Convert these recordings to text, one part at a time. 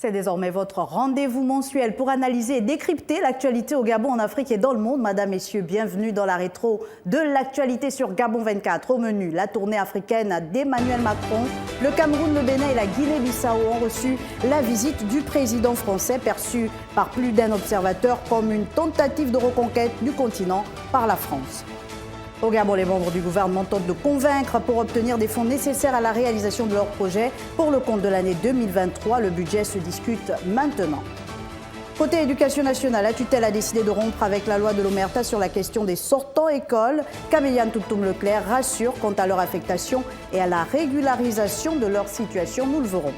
C'est désormais votre rendez-vous mensuel pour analyser et décrypter l'actualité au Gabon, en Afrique et dans le monde. Madame, messieurs, bienvenue dans la rétro de l'actualité sur Gabon 24. Au menu, la tournée africaine d'Emmanuel Macron. Le Cameroun, le Bénin et la Guinée-Bissau ont reçu la visite du président français, perçue par plus d'un observateur comme une tentative de reconquête du continent par la France. Au Gabon, les membres du gouvernement tentent de convaincre pour obtenir des fonds nécessaires à la réalisation de leur projet. Pour le compte de l'année 2023, le budget se discute maintenant. Côté éducation nationale, la tutelle a décidé de rompre avec la loi de l'Omerta sur la question des sortants école. Caméliane Toutoum-Leclerc rassure quant à leur affectation et à la régularisation de leur situation. Nous le verrons.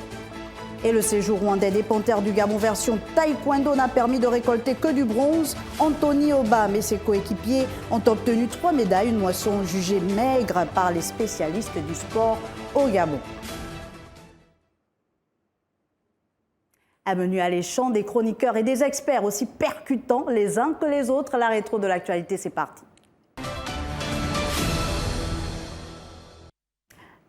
Et le séjour rwandais des Panthères du Gabon version taekwondo n'a permis de récolter que du bronze. Anthony Obam et ses coéquipiers ont obtenu 3 médailles, une moisson jugée maigre par les spécialistes du sport au Gabon. Un menu alléchant, des chroniqueurs et des experts aussi percutants les uns que les autres. La rétro de l'actualité, c'est parti.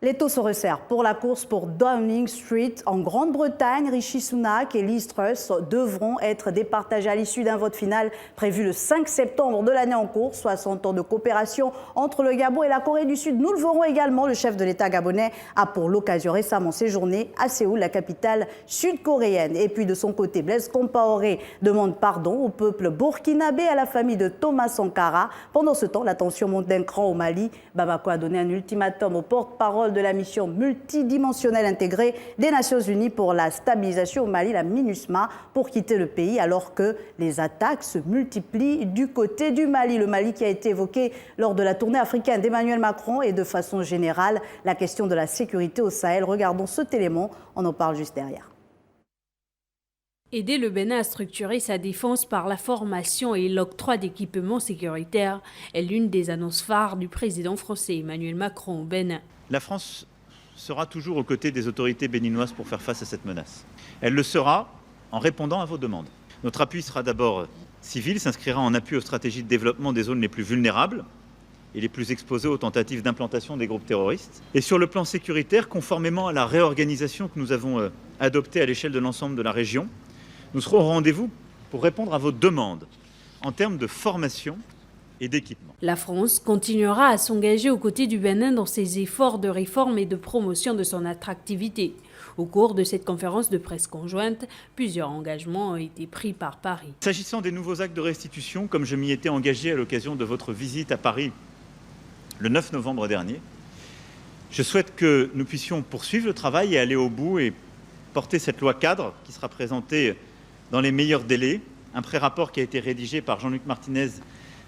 Les taux se resserrent pour la course pour Downing Street en Grande-Bretagne. Rishi Sunak et Liz Truss devront être départagés à l'issue d'un vote final prévu le 5 septembre de l'année en cours. 60 ans de coopération entre le Gabon et la Corée du Sud. Nous le verrons également. Le chef de l'État gabonais a pour l'occasion récemment séjourné à Séoul, la capitale sud-coréenne. Et puis de son côté, Blaise Compaoré demande pardon au peuple burkinabé et à la famille de Thomas Sankara. Pendant ce temps, la tension monte d'un cran au Mali. Bamako a donné un ultimatum au porte-parole de la mission multidimensionnelle intégrée des Nations Unies pour la stabilisation au Mali, la MINUSMA, pour quitter le pays alors que les attaques se multiplient du côté du Mali. Le Mali qui a été évoqué lors de la tournée africaine d'Emmanuel Macron et de façon générale la question de la sécurité au Sahel. Regardons ce élément, on en parle juste derrière. Aider le Bénin à structurer sa défense par la formation et l'octroi d'équipements sécuritaires est l'une des annonces phares du président français Emmanuel Macron au Bénin. La France sera toujours aux côtés des autorités béninoises pour faire face à cette menace. Elle le sera en répondant à vos demandes. Notre appui sera d'abord civil, s'inscrira en appui aux stratégies de développement des zones les plus vulnérables et les plus exposées aux tentatives d'implantation des groupes terroristes. Et sur le plan sécuritaire, conformément à la réorganisation que nous avons adoptée à l'échelle de l'ensemble de la région, nous serons au rendez-vous pour répondre à vos demandes en termes de formation et d'équipement. La France continuera à s'engager aux côtés du Bénin dans ses efforts de réforme et de promotion de son attractivité. Au cours de cette conférence de presse conjointe, plusieurs engagements ont été pris par Paris. S'agissant des nouveaux actes de restitution, comme je m'y étais engagé à l'occasion de votre visite à Paris le 9 novembre dernier, je souhaite que nous puissions poursuivre le travail et aller au bout et porter cette loi cadre qui sera présentée dans les meilleurs délais. Un pré-rapport qui a été rédigé par Jean-Luc Martinez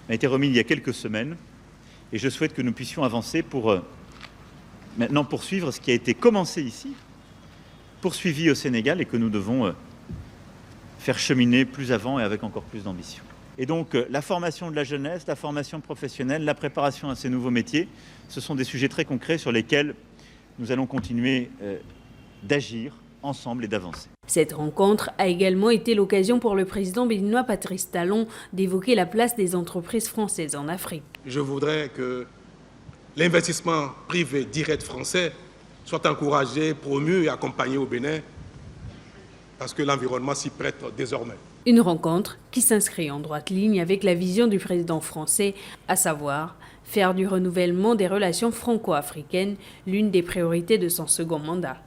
a été remis il y a quelques semaines et je souhaite que nous puissions avancer pour maintenant poursuivre ce qui a été commencé ici, poursuivi au Sénégal et que nous devons faire cheminer plus avant et avec encore plus d'ambition. Et donc la formation de la jeunesse, la formation professionnelle, la préparation à ces nouveaux métiers, ce sont des sujets très concrets sur lesquels nous allons continuer d'agir ensemble et d'avancer. Cette rencontre a également été l'occasion pour le président béninois Patrice Talon d'évoquer la place des entreprises françaises en Afrique. Je voudrais que l'investissement privé direct français soit encouragé, promu et accompagné au Bénin parce que l'environnement s'y prête désormais. Une rencontre qui s'inscrit en droite ligne avec la vision du président français, à savoir faire du renouvellement des relations franco-africaines l'une des priorités de son second mandat.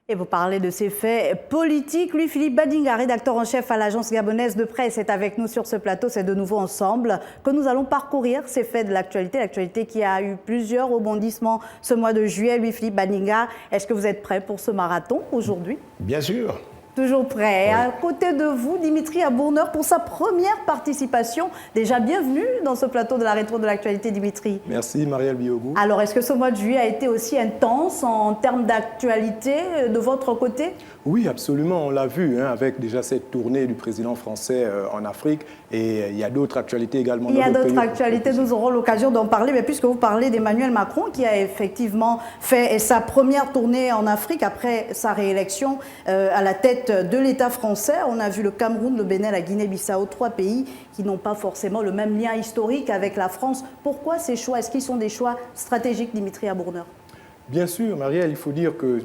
Et vous parlez de ces faits politiques. Louis-Philippe Badinga, rédacteur en chef à l'agence gabonaise de presse, est avec nous sur ce plateau. C'est de nouveau ensemble que nous allons parcourir ces faits de l'actualité. L'actualité qui a eu plusieurs rebondissements ce mois de juillet. Louis-Philippe Badinga, est-ce que vous êtes prêt pour ce marathon aujourd'hui? Bien sûr. Toujours prêt. Oui. À côté de vous, Dimitri Abourneur pour sa première participation. Déjà bienvenue dans ce plateau de la rétro de l'actualité, Dimitri. Merci, Marielle Biogou. Alors, est-ce que ce mois de juillet a été aussi intense en termes d'actualité de votre côté? Oui, absolument. On l'a vu avec déjà cette tournée du président français en Afrique. Et il y a d'autres actualités également. Il y a d'autres actualités, nous aurons l'occasion d'en parler. Mais puisque vous parlez d'Emmanuel Macron, qui a effectivement fait sa première tournée en Afrique après sa réélection à la tête de l'État français. On a vu le Cameroun, le Bénin, la Guinée-Bissau, 3 pays qui n'ont pas forcément le même lien historique avec la France. Pourquoi ces choix? Est-ce qu'ils sont des choix stratégiques, Dimitri Abourneur? Bien sûr, Marielle, il faut dire que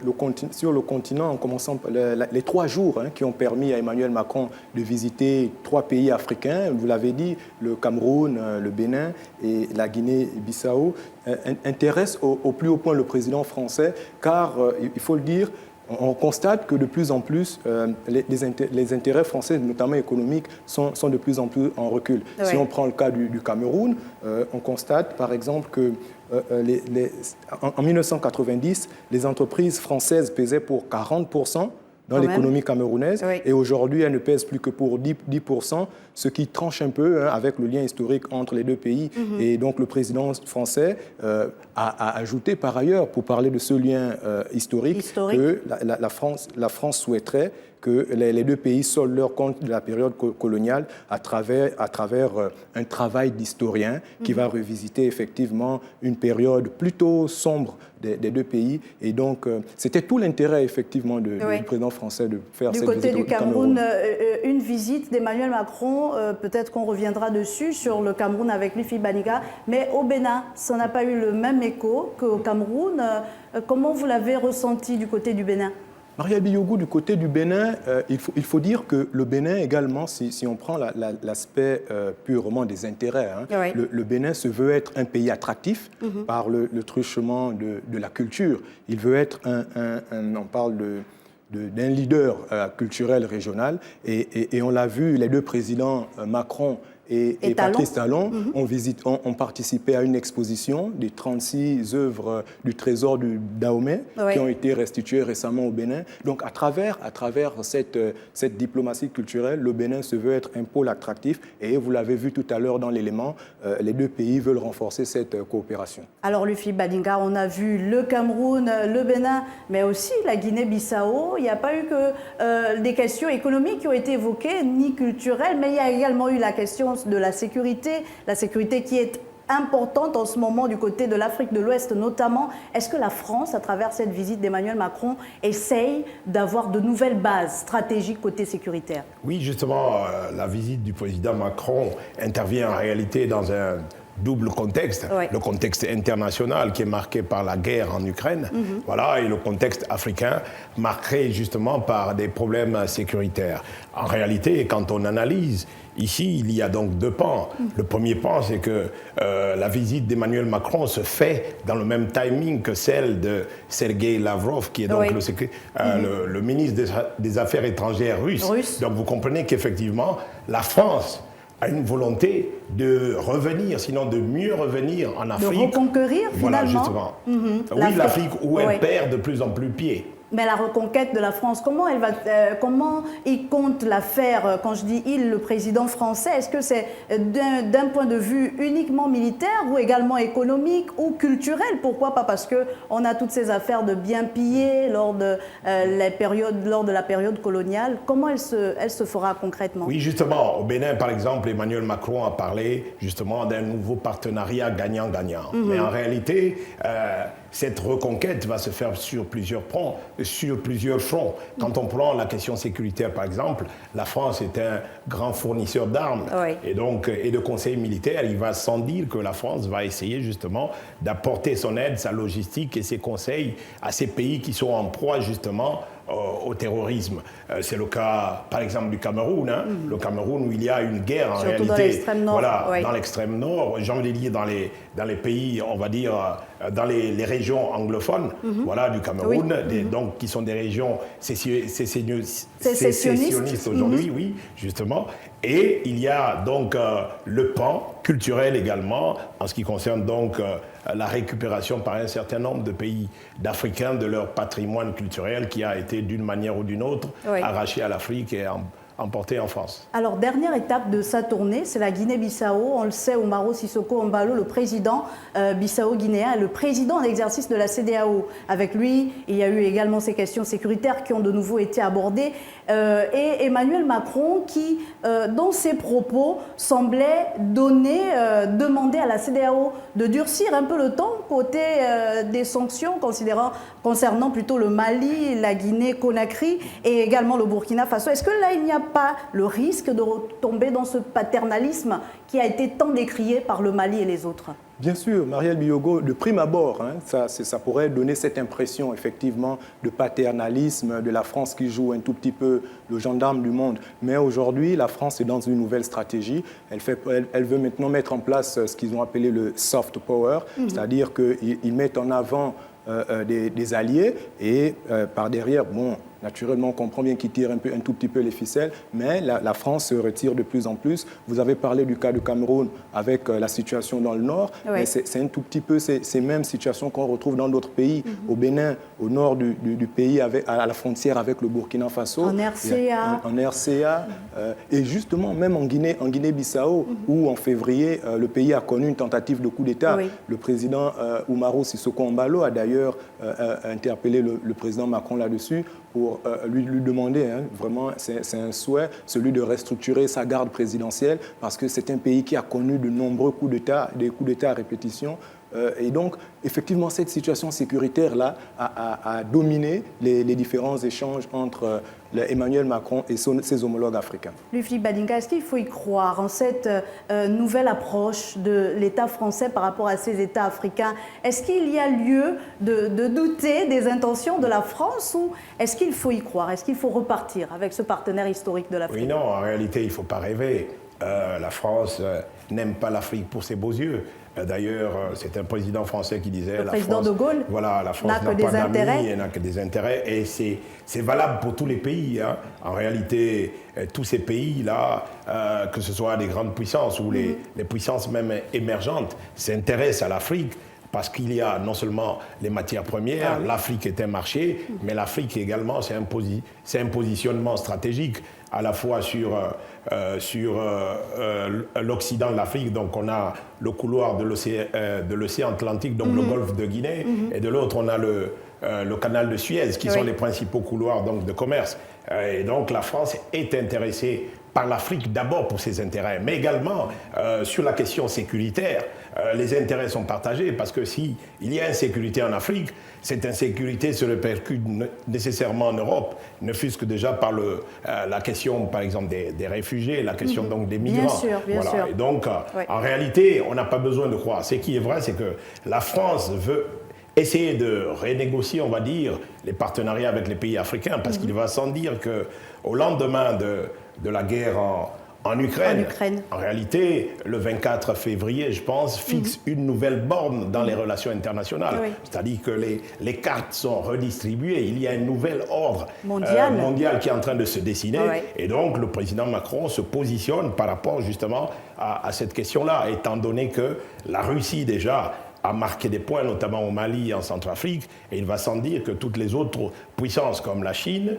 sur le continent, en commençant par les 3 jours qui ont permis à Emmanuel Macron de visiter 3 pays africains, vous l'avez dit, le Cameroun, le Bénin et la Guinée-Bissau, intéressent au plus haut point le président français, car, il faut le dire, on constate que de plus en plus, les intérêts français, notamment économiques, sont de plus en plus en recul. Ouais. Si on prend le cas du Cameroun, on constate par exemple que en 1990, les entreprises françaises pesaient pour 40% dans l'économie camerounaise, oui. Et aujourd'hui, elles ne pèsent plus que pour 10%, ce qui tranche un peu avec le lien historique entre les 2 pays. Et donc, le président français a ajouté par ailleurs, pour parler de ce lien historique, que la France souhaiterait que les 2 pays soldent leur compte de la période coloniale à travers un travail d'historien qui va revisiter effectivement une période plutôt sombre des 2 pays. Et donc, c'était tout l'intérêt effectivement du président français de faire cette visite du côté du Cameroun. Une visite d'Emmanuel Macron, peut-être qu'on reviendra dessus, sur le Cameroun avec Lufi Baniga, mais au Bénin, ça n'a pas eu le même écho qu'au Cameroun. Comment vous l'avez ressenti du côté du Bénin ? Maria Biogou, du côté du Bénin, il faut dire que le Bénin également, si on prend l'aspect purement des intérêts, le Bénin se veut être un pays attractif par le truchement de la culture. Il veut être on parle d'un leader culturel régional et on l'a vu, les 2 présidents Macron et Patrice Talon ont participé à une exposition des 36 œuvres du trésor du Dahomey qui ont été restituées récemment au Bénin. Donc à travers cette diplomatie culturelle, le Bénin se veut être un pôle attractif et vous l'avez vu tout à l'heure dans l'élément, les 2 pays veulent renforcer cette coopération. Alors Lufi Badinga, on a vu le Cameroun, le Bénin, mais aussi la Guinée-Bissau. Il n'y a pas eu que des questions économiques qui ont été évoquées, ni culturelles, mais il y a également eu la question de la sécurité qui est importante en ce moment du côté de l'Afrique de l'Ouest notamment. Est-ce que la France, à travers cette visite d'Emmanuel Macron, essaye d'avoir de nouvelles bases stratégiques côté sécuritaire? Oui, justement, la visite du président Macron intervient en réalité dans un double contexte, le contexte international qui est marqué par la guerre en Ukraine, voilà, et le contexte africain marqué justement par des problèmes sécuritaires. En réalité, quand on analyse, ici, il y a donc 2 pans. Le premier pan, c'est que la visite d'Emmanuel Macron se fait dans le même timing que celle de Sergei Lavrov, qui est donc le ministre des Affaires étrangères russe. Donc vous comprenez qu'effectivement, la France a une volonté de revenir, sinon de mieux revenir en Afrique. De reconquérir, voilà, finalement. Justement. Oui, l'Afrique où elle perd de plus en plus pied. Mais la reconquête de la France, comment il compte la faire? Quand je dis il, le président français, est-ce que c'est d'un point de vue uniquement militaire ou également économique ou culturel? Pourquoi pas? Parce qu'on a toutes ces affaires de biens pillés lors de la période coloniale. Comment elle se fera concrètement? Oui, justement, au Bénin, par exemple, Emmanuel Macron a parlé justement d'un nouveau partenariat gagnant-gagnant. Mais en réalité, cette reconquête va se faire sur plusieurs fronts. Quand on prend la question sécuritaire, par exemple, la France est un grand fournisseur d'armes et de conseils militaires. Il va sans dire que la France va essayer justement d'apporter son aide, sa logistique et ses conseils à ces pays qui sont en proie justement au terrorisme. C'est le cas, par exemple, du Cameroun. Le Cameroun où il y a une guerre en réalité. Dans l'extrême nord. Voilà, dans l'extrême nord. J'ai envie de dire dans les pays, on va dire, dans les régions anglophones, voilà, du Cameroun, donc qui sont des régions sécessionnistes aujourd'hui, oui, justement. Et il y a donc le pan culturel également, en ce qui concerne donc la récupération par un certain nombre de pays d'Africains de leur patrimoine culturel qui a été d'une manière ou d'une autre arraché à l'Afrique et emporté en France. Alors, dernière étape de sa tournée, c'est la Guinée-Bissau. On le sait, Umaro Sissoko Embalo, le président bissau-guinéen, est le président en exercice de la CEDEAO. Avec lui, il y a eu également ces questions sécuritaires qui ont de nouveau été abordées. Et Emmanuel Macron qui, dans ses propos, semblait demander à la CEDEAO de durcir un peu le temps côté des sanctions concernant plutôt le Mali, la Guinée-Conakry et également le Burkina Faso. Est-ce que là, il n'y a pas le risque de retomber dans ce paternalisme qui a été tant décrié par le Mali et les autres? Bien sûr, Marielle Biyogo, de prime abord, ça pourrait donner cette impression effectivement de paternalisme, de la France qui joue un tout petit peu le gendarme du monde. Mais aujourd'hui, la France est dans une nouvelle stratégie. Elle veut maintenant mettre en place ce qu'ils ont appelé le soft power, c'est-à-dire qu'ils mettent en avant des alliés et par derrière, bon, naturellement, on comprend bien qu'ils tirent un tout petit peu les ficelles, mais la France se retire de plus en plus. Vous avez parlé du cas du Cameroun avec la situation dans le nord, mais c'est un tout petit peu ces mêmes situations qu'on retrouve dans d'autres pays. Au Bénin, au nord du pays, à la frontière avec le Burkina Faso. En RCA. En RCA. Et justement, même en Guinée-Bissau, où en février, le pays a connu une tentative de coup d'État. Le président Umaru Sissoko Embalo a d'ailleurs interpellé le président Macron là-dessus pour lui demander, vraiment, c'est un souhait, celui de restructurer sa garde présidentielle, parce que c'est un pays qui a connu de nombreux coups d'État, des coups d'État à répétition. Et donc, effectivement, cette situation sécuritaire-là a dominé les différents échanges entre Emmanuel Macron et ses homologues africains. Louis-Philippe Badinga, est-ce qu'il faut y croire en cette nouvelle approche de l'État français par rapport à ces États africains? Est-ce qu'il y a lieu de douter des intentions de la France ou est-ce qu'il faut y croire? Est-ce qu'il faut repartir avec ce partenaire historique de l'Afrique? Oui, non, en réalité, il ne faut pas rêver. La France n'aime pas l'Afrique pour ses beaux yeux. D'ailleurs, c'est un président français qui disait... Le président de Gaulle voilà, la France n'a pas d'amis, elle n'a que des intérêts. Et c'est valable pour tous les pays. En réalité, tous ces pays-là, que ce soit les grandes puissances ou les puissances même émergentes, s'intéressent à l'Afrique. Parce qu'il y a non seulement les matières premières, l'Afrique est un marché, mais l'Afrique également, c'est un positionnement stratégique à la fois sur l'Occident de l'Afrique. Donc on a le couloir de l'océan Atlantique, donc le golfe de Guinée, et de l'autre on a le canal de Suez, qui sont les principaux couloirs donc, de commerce. Et donc la France est intéressée par l'Afrique d'abord pour ses intérêts, mais également sur la question sécuritaire. Les intérêts sont partagés parce que s'il y a insécurité en Afrique, cette insécurité se répercute nécessairement en Europe, ne fût-ce que déjà par la question, par exemple, des réfugiés, la question donc des migrants. Bien sûr. Et donc, en réalité, on n'a pas besoin de croire. Ce qui est vrai, c'est que la France veut essayer de renégocier, on va dire, les partenariats avec les pays africains, parce qu'il va sans dire qu'au lendemain de la guerre en Ukraine, en réalité, le 24 février, je pense, fixe une nouvelle borne dans les relations internationales. C'est-à-dire que les cartes sont redistribuées. Il y a un nouvel ordre mondial qui est en train de se dessiner. Et donc, le président Macron se positionne par rapport justement à cette question-là, étant donné que la Russie, déjà, a marqué des points, notamment au Mali et en Centrafrique, et il va sans dire que toutes les autres puissances comme la Chine,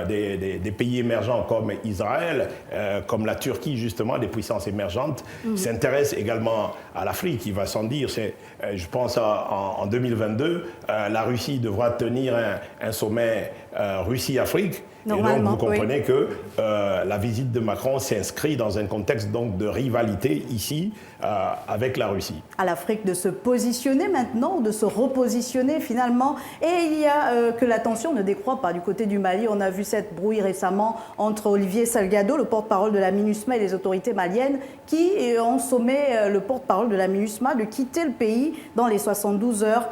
des pays émergents comme Israël, comme la Turquie, justement, des puissances émergentes, s'intéressent également à l'Afrique. Il va sans dire, je pense en 2022, la Russie devra tenir un sommet Russie-Afrique. Et donc, vous comprenez que la visite de Macron s'inscrit dans un contexte donc, de rivalité ici avec la Russie. À l'Afrique de se positionner maintenant, ou de se repositionner finalement. Et il y a que l'attention ne décroît pas du côté du Mali. On a vu cette brouille récemment entre Olivier Salgado, le porte-parole de la MINUSMA, et les autorités maliennes, qui ont sommé le porte-parole de la MINUSMA de quitter le pays dans les 72 heures.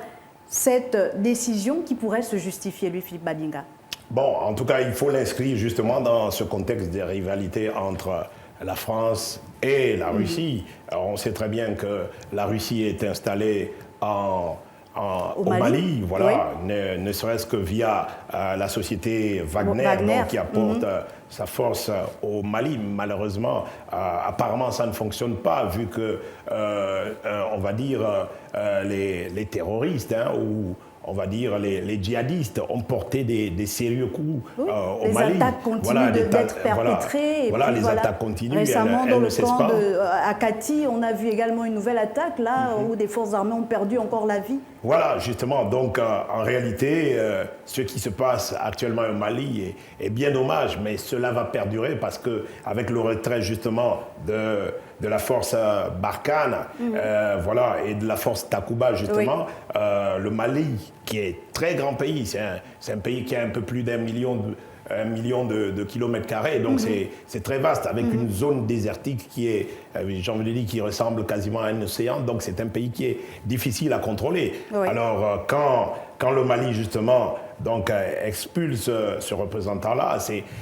Cette décision qui pourrait se justifier, lui, Philippe Badinga? Bon, en tout cas, il faut l'inscrire justement dans ce contexte de rivalité entre la France et la Russie. Alors, on sait très bien que la Russie est installée au Mali, voilà, ne serait-ce que via la société Wagner. Donc, qui apporte sa force au Mali. Malheureusement, apparemment, ça ne fonctionne pas, vu que, on va dire, les terroristes, ou on va dire les djihadistes ont porté des sérieux coups au Mali. Les attaques continuent d'être perpétrées. Voilà, les attaques continuent. Récemment, dans le camp à Kati, on a vu également une nouvelle attaque, là, où des forces armées ont perdu encore la vie. Voilà, justement. Donc, en réalité, ce qui se passe actuellement au Mali est bien dommage, mais cela va perdurer parce qu'avec le retrait, justement, de la force Barkhane, voilà, et de la force Takuba, justement, le Mali, qui est très grand pays, c'est un pays qui a un peu plus d'1 million 1 million de kilomètres carrés, donc c'est très vaste, avec une zone désertique qui est, j'ai envie de dire, qui ressemble quasiment à un océan, donc c'est un pays qui est difficile à contrôler. Oui. Alors quand le Mali justement donc expulse ce représentant-là,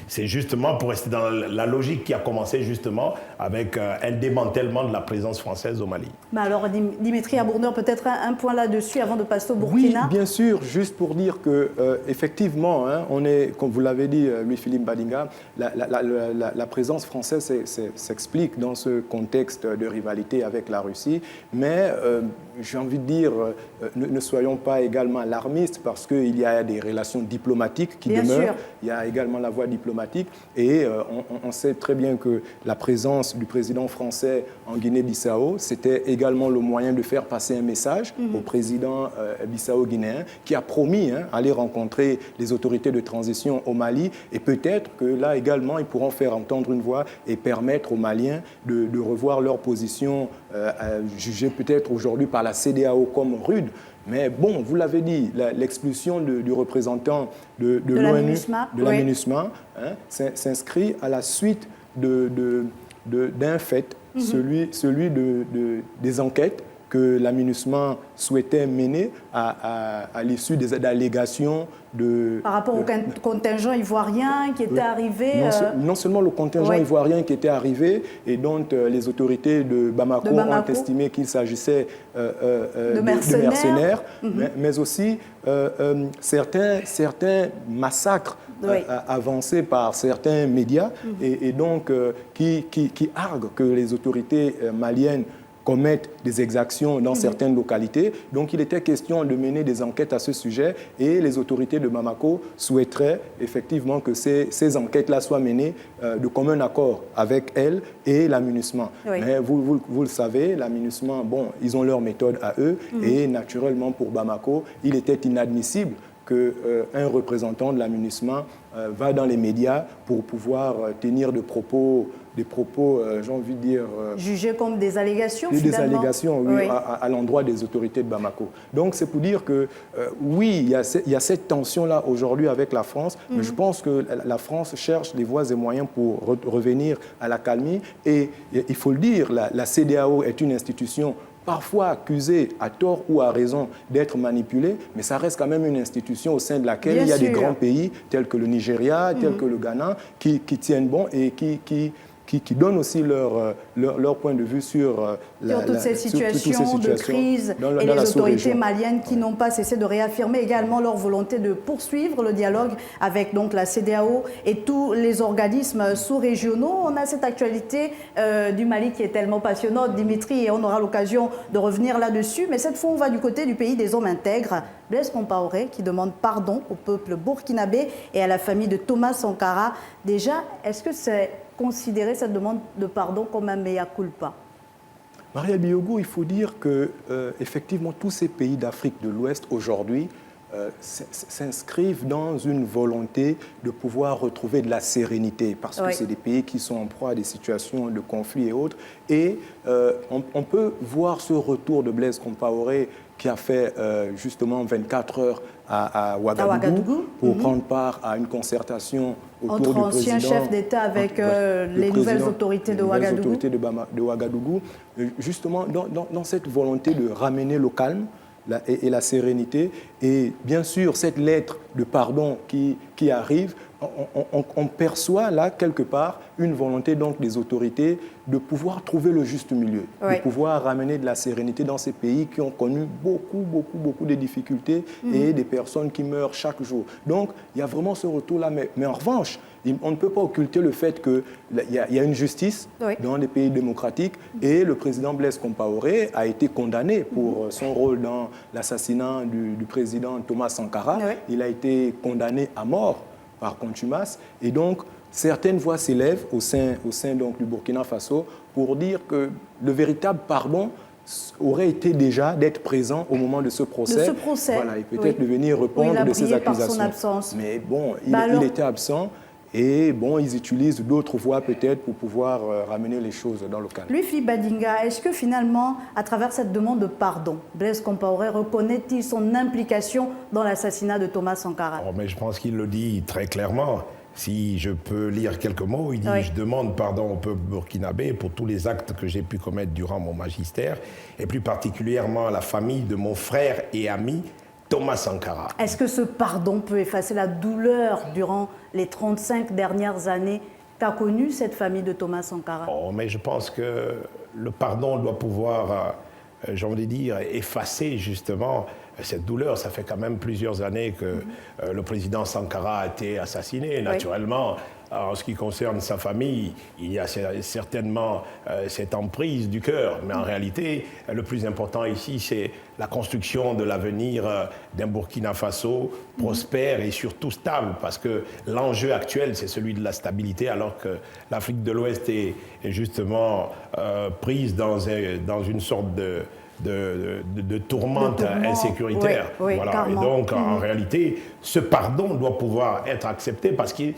c'est justement pour rester dans la logique qui a commencé justement avec un démantèlement de la présence française au Mali. Mais alors Dimitri Abourneur, peut-être un point là-dessus avant de passer au Burkina. Oui, bien sûr, juste pour dire que effectivement, hein, on est, comme vous l'avez dit, Louis-Philippe Badinga, la présence française s'explique dans ce contexte de rivalité avec la Russie, mais j'ai envie de dire, ne soyons pas également alarmistes parce qu'il y a des relations diplomatiques qui demeurent. Il y a également la voie diplomatique et on sait très bien que la présence du président français en Guinée-Bissau, c'était également le moyen de faire passer un message au président bissau-guinéen qui a promis aller rencontrer les autorités de transition au Mali et peut-être que là également ils pourront faire entendre une voix et permettre aux Maliens de revoir leur position jugée peut-être aujourd'hui par la CEDEAO comme rude. Mais bon, vous l'avez dit, l'expulsion du représentant de l'ONU, de la MINUSMA, s'inscrit à la suite d'un fait, celui des enquêtes que la MINUSMA souhaitait mener à l'issue des allégations par rapport au contingent ivoirien qui était arrivé... Non seulement le contingent ivoirien qui était arrivé et dont les autorités de Bamako ont estimé qu'il s'agissait de mercenaires, mais aussi certains massacres avancés par certains médias et donc qui arguent que les autorités maliennes commettent des exactions dans certaines localités. Donc, il était question de mener des enquêtes à ce sujet et les autorités de Bamako souhaiteraient effectivement que ces enquêtes-là soient menées de commun accord avec elles et la MINUSMA. Mais vous le savez, la MINUSMA, bon, ils ont leur méthode à eux et naturellement pour Bamako, il était inadmissible qu'un représentant de la MINUSMA va dans les médias pour pouvoir tenir des propos, j'ai envie de dire... jugés comme des allégations, finalement. Des allégations, oui, à l'endroit des autorités de Bamako. Donc, c'est pour dire que, oui, il y a cette tension-là aujourd'hui avec la France, mais je pense que la France cherche les voies et moyens pour revenir à la calmie. Et il faut le dire, la CEDEAO est une institution parfois accusée, à tort ou à raison, d'être manipulée, mais ça reste quand même une institution au sein de laquelle il y a des grands pays, tels que le Nigeria, tels que le Ghana, qui tiennent bon et qui donnent aussi leur point de vue sur toutes ces situations de crise et les autorités maliennes qui n'ont pas cessé de réaffirmer également leur volonté de poursuivre le dialogue avec donc, la CEDEAO et tous les organismes sous-régionaux. On a cette actualité du Mali qui est tellement passionnante, Dimitri, et on aura l'occasion de revenir là-dessus. Mais cette fois, on va du côté du pays des hommes intègres. Blaise Compaoré qui demande pardon au peuple burkinabé et à la famille de Thomas Sankara. Déjà, est-ce que c'est considérer cette demande de pardon comme un mea culpa? Maria Biogo, il faut dire que effectivement tous ces pays d'Afrique de l'Ouest aujourd'hui s'inscrivent dans une volonté de pouvoir retrouver de la sérénité parce que c'est des pays qui sont en proie à des situations de conflit et autres. Et on peut voir ce retour de Blaise Compaoré qui a fait justement 24 heures à Ouagadougou pour prendre part à une concertation autour du président. Ancien chef d'État avec les nouvelles autorités de Ouagadougou. Les autorités de Ouagadougou, justement dans cette volonté de ramener le calme et la sérénité. Et bien sûr, cette lettre de pardon qui arrive, on perçoit là, quelque part, une volonté donc des autorités de pouvoir trouver le juste milieu, de pouvoir ramener de la sérénité dans ces pays qui ont connu beaucoup de difficultés et des personnes qui meurent chaque jour. Donc, il y a vraiment ce retour-là. Mais en revanche, on ne peut pas occulter le fait qu'il y a une justice dans les pays démocratiques et le président Blaise Compaoré a été condamné pour son rôle dans l'assassinat du président Thomas Sankara. Il a été condamné à mort par contumace. Et donc, certaines voix s'élèvent au sein donc, du Burkina Faso pour dire que le véritable pardon aurait été déjà d'être présent au moment de ce procès. Voilà, et peut-être de venir répondre de ces accusations. Mais bon, il était absent. Et bon, ils utilisent d'autres voies peut-être pour pouvoir ramener les choses dans le calme. Louis-Philippe Badinga, est-ce que finalement, à travers cette demande de pardon, Blaise Compaoré reconnaît-il son implication dans l'assassinat de Thomas Sankara? Mais je pense qu'il le dit très clairement. Si je peux lire quelques mots, il dit Oui. « Je demande pardon au peuple burkinabé pour tous les actes que j'ai pu commettre durant mon magistère, et plus particulièrement à la famille de mon frère et ami Thomas Sankara. » Est-ce que ce pardon peut effacer la douleur durant les 35 dernières années qu'a connue cette famille de Thomas Sankara? Oh, mais je pense que le pardon doit pouvoir, j'ai envie de dire, effacer justement cette douleur. Ça fait quand même plusieurs années que le président Sankara a été assassiné. Naturellement, en ce qui concerne sa famille, il y a certainement cette emprise du cœur. Mais en réalité, le plus important ici, c'est la construction de l'avenir d'un Burkina Faso prospère et surtout stable. Parce que l'enjeu actuel, c'est celui de la stabilité, alors que l'Afrique de l'Ouest est justement prise dans une sorte de tourmente insécuritaire. Voilà. Et donc, en réalité, ce pardon doit pouvoir être accepté parce qu'il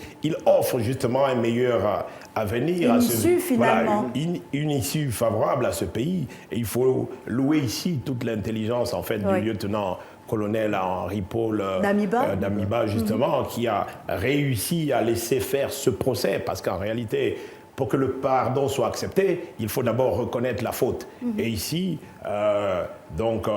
offre justement un meilleur avenir. Une issue, finalement. Voilà, une issue favorable à ce pays. Et il faut louer ici toute l'intelligence, en fait, du lieutenant-colonel Henri-Paul Damiba, justement, qui a réussi à laisser faire ce procès. Parce qu'en réalité, pour que le pardon soit accepté, il faut d'abord reconnaître la faute. Et ici,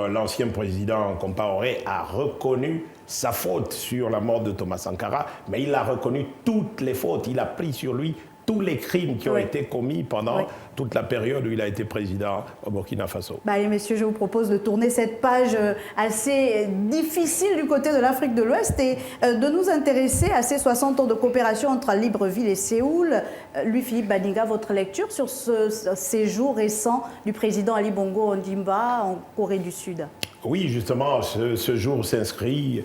l'ancien président Compaoré a reconnu sa faute sur la mort de Thomas Sankara, mais il a reconnu toutes les fautes. Il a pris sur lui tous les crimes qui ont été commis pendant toute la période où il a été président au Burkina Faso. Allez, messieurs, je vous propose de tourner cette page assez difficile du côté de l'Afrique de l'Ouest et de nous intéresser à ces 60 ans de coopération entre Libreville et Séoul. Louis-Philippe Badinga, votre lecture sur ce séjour récent du président Ali Bongo Ondimba en Corée du Sud? Oui, justement, ce jour s'inscrit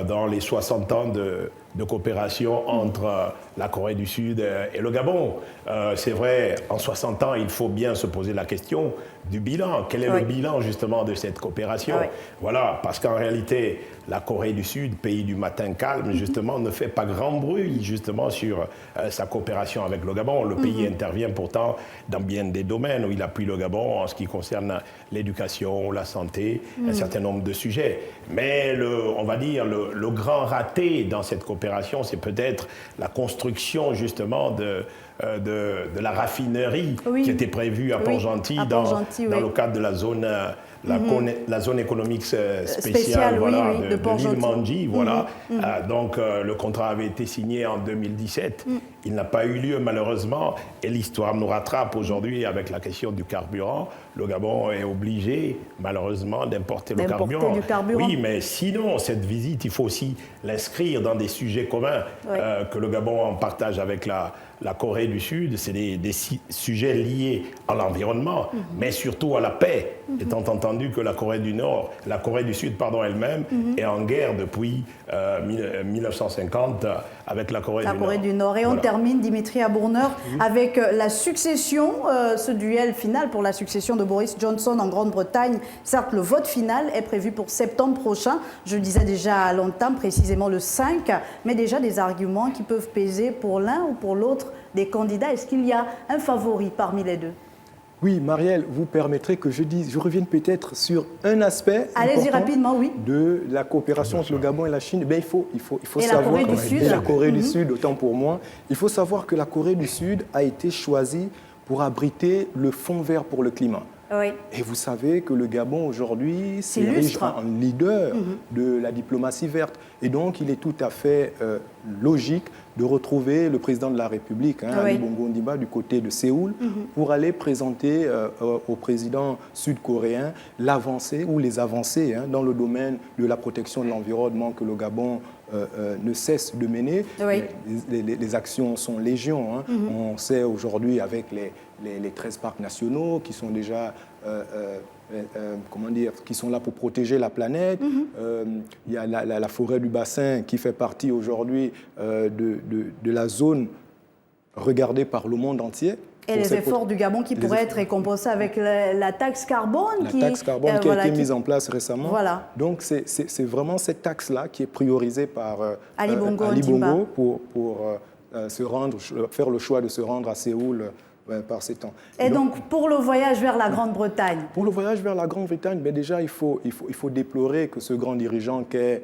dans les 60 ans de coopération entre la Corée du Sud et le Gabon. C'est vrai, en 60 ans, il faut bien se poser la question du bilan. Quel est le bilan, justement, de cette coopération? Voilà, parce qu'en réalité, la Corée du Sud, pays du matin calme, justement, ne fait pas grand bruit, justement, sur sa coopération avec le Gabon. Le pays intervient pourtant dans bien des domaines où il appuie le Gabon en ce qui concerne l'éducation, la santé, un certain nombre de sujets. Mais, on va dire, le grand raté dans cette coopération, c'est peut-être la construction, justement, de la raffinerie qui était prévue à Port-Gentil dans le cadre de la zone, la zone économique spéciale de l'île Mandji. Donc le contrat avait été signé en 2017. Il n'a pas eu lieu malheureusement et l'histoire nous rattrape aujourd'hui avec la question du carburant. Le Gabon est obligé malheureusement d'importer le carburant. Oui, mais sinon cette visite, il faut aussi l'inscrire dans des sujets communs que le Gabon en partage avec la Corée du Sud. C'est des sujets liés à l'environnement, mais surtout à la paix, étant entendu que la Corée du Sud, elle-même, est en guerre depuis 1950 avec la Corée du Nord. Et on termine, Dimitri Abourneur, avec la succession, ce duel final pour la succession de Boris Johnson en Grande-Bretagne. Certes, le vote final est prévu pour septembre prochain, je le disais déjà à longtemps, précisément le 5, mais déjà des arguments qui peuvent peser pour l'un ou pour l'autre des candidats. Est-ce qu'il y a un favori parmi les deux? Oui, Marielle, vous permettrez que je revienne peut-être sur un aspect rapidement, de la coopération entre le Gabon et la Chine. Il faut et savoir la Corée du Sud. Et la Corée du Sud, autant pour moi. Il faut savoir que la Corée du Sud a été choisie pour abriter le Fonds vert pour le climat. Et vous savez que le Gabon aujourd'hui s'érige en leader de la diplomatie verte. Et donc il est tout à fait logique de retrouver le président de la République, Ali Bongo Ondimba, du côté de Séoul, pour aller présenter au président sud-coréen l'avancée ou les avancées dans le domaine de la protection de l'environnement que le Gabon ne cesse de mener. Les actions sont légion. On sait aujourd'hui avec les 13 parcs nationaux qui sont déjà qui sont là pour protéger la planète. Il y a la forêt du bassin qui fait partie aujourd'hui de la zone regardée par le monde entier. Et les efforts du Gabon qui pourraient être récompensés avec la taxe carbone. La taxe carbone qui a été mise en place récemment. Donc c'est vraiment cette taxe-là qui est priorisée par Ali Bongo pour faire le choix de se rendre à Séoul par ces temps. Et donc, pour le voyage vers la Grande-Bretagne? Pour le voyage vers la Grande-Bretagne, déjà, il faut déplorer que ce grand dirigeant qu'est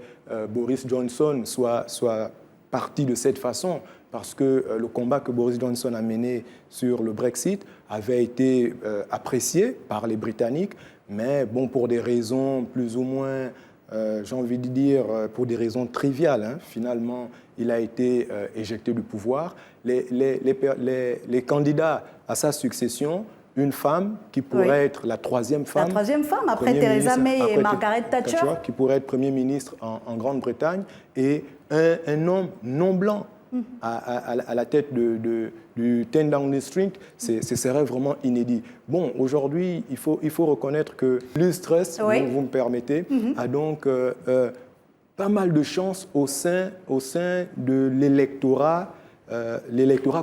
Boris Johnson soit parti de cette façon, parce que le combat que Boris Johnson a mené sur le Brexit avait été apprécié par les Britanniques, mais bon, pour des raisons plus ou moins, j'ai envie de dire, pour des raisons triviales, hein, finalement, il a été éjecté du pouvoir. Les candidats à sa succession, une femme qui pourrait être la troisième femme. La troisième femme, après Theresa May et Margaret Thatcher. Qui pourrait être Premier ministre en Grande-Bretagne, et un homme non blanc à la tête du 10 Downing Street, ce serait vraiment inédit. Bon, aujourd'hui, il faut reconnaître que Liz Truss, vous me permettez, a donc pas mal de chance au sein de l'électorat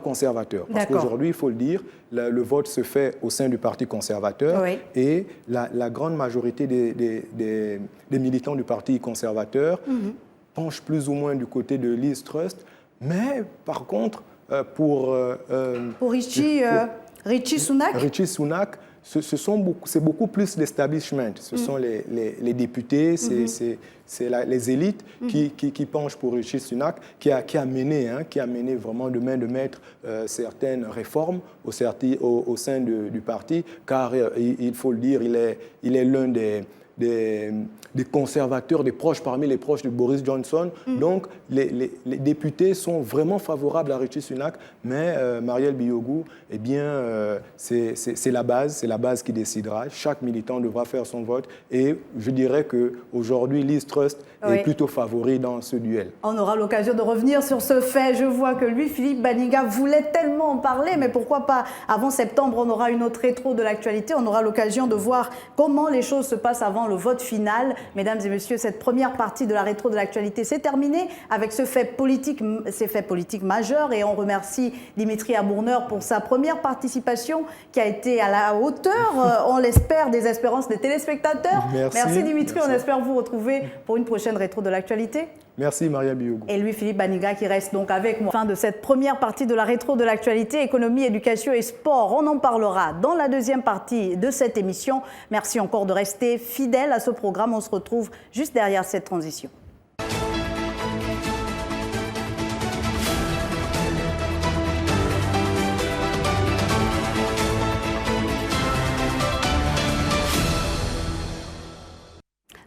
conservateur. Parce qu'aujourd'hui, il faut le dire, le vote se fait au sein du Parti conservateur, et la grande majorité des militants du Parti conservateur penchent plus ou moins du côté de Liz Truss. Mais par contre, pour Rishi Sunak, c'est beaucoup plus l'establishment. Ce sont les députés, c'est les élites qui penchent pour Rishi Sunak, qui a mené vraiment de main de maître certaines réformes au sein du parti, car il faut le dire, il est l'un des conservateurs, parmi les proches de Boris Johnson. Donc, les députés sont vraiment favorables à Rishi Sunak, mais Marielle Biogou, eh bien, c'est la base qui décidera. Chaque militant devra faire son vote, et je dirais qu'aujourd'hui, Liz Truss est plutôt favori dans ce duel. On aura l'occasion de revenir sur ce fait. Je vois que Louis-Philippe Baniga voulait tellement en parler, mais pourquoi pas avant septembre, on aura une autre rétro de l'actualité. On aura l'occasion de voir comment les choses se passent avant le vote final. Mesdames et messieurs, cette première partie de la rétro de l'actualité s'est terminée avec ces faits politiques majeurs, et on remercie Dimitri Abourneur pour sa première participation qui a été à la hauteur, on l'espère, des espérances des téléspectateurs. Merci Dimitri, on espère vous retrouver pour une prochaine rétro de l'actualité. Merci Maria Biogou. Et Louis-Philippe Baniga qui reste donc avec moi. Fin de cette première partie de la rétro de l'actualité, économie, éducation et sport. On en parlera dans la deuxième partie de cette émission. Merci encore de rester fidèle à ce programme. On se retrouve juste derrière cette transition.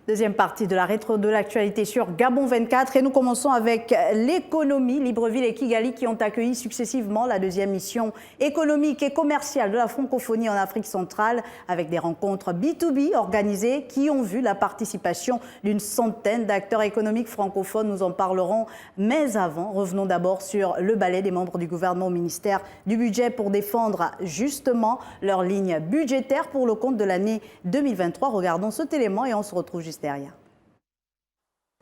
Deuxième partie de la rétro de l'actualité sur Gabon 24, et nous commençons avec l'économie. Libreville et Kigali qui ont accueilli successivement la deuxième mission économique et commerciale de la francophonie en Afrique centrale, avec des rencontres B2B organisées qui ont vu la participation d'une centaine d'acteurs économiques francophones. Nous en parlerons, mais avant, revenons d'abord sur le ballet des membres du gouvernement au ministère du Budget pour défendre justement leur ligne budgétaire pour le compte de l'année 2023. Regardons cet élément et on se retrouve juste derrière.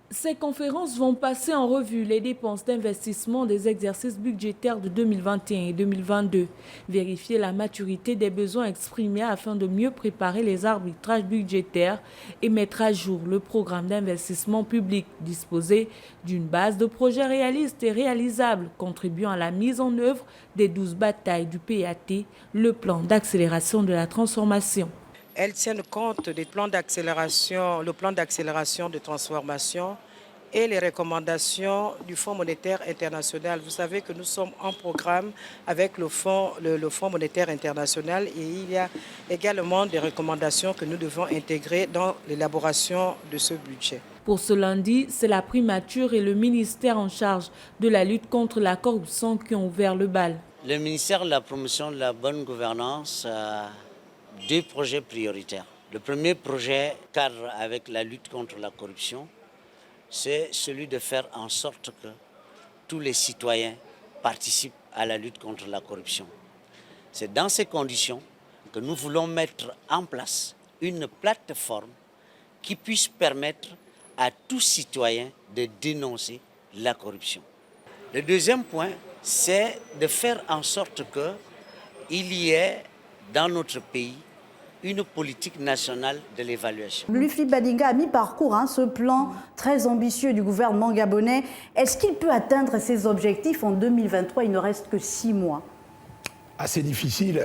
Ces conférences vont passer en revue les dépenses d'investissement des exercices budgétaires de 2021 et 2022, vérifier la maturité des besoins exprimés afin de mieux préparer les arbitrages budgétaires et mettre à jour le programme d'investissement public, disposer d'une base de projets réalistes et réalisables, contribuant à la mise en œuvre des 12 batailles du PAT, le plan d'accélération de la transformation. Elles tiennent compte des plans d'accélération, le plan d'accélération de transformation et les recommandations du Fonds monétaire international. Vous savez que nous sommes en programme avec le Fonds monétaire international, et il y a également des recommandations que nous devons intégrer dans l'élaboration de ce budget. Pour ce lundi, c'est la primature et le ministère en charge de la lutte contre la corruption qui ont ouvert le bal. Le ministère de la promotion de la bonne gouvernance a 2 projets prioritaires. Le premier projet cadre avec la lutte contre la corruption, c'est celui de faire en sorte que tous les citoyens participent à la lutte contre la corruption. C'est dans ces conditions que nous voulons mettre en place une plateforme qui puisse permettre à tout citoyen de dénoncer la corruption. Le deuxième point, c'est de faire en sorte qu'il y ait dans notre pays une politique nationale de l'évaluation. Louis-Philippe Baniga a mi-parcours ce plan très ambitieux du gouvernement gabonais. Est-ce qu'il peut atteindre ses objectifs en 2023 ? Il ne reste que 6 mois. Assez difficile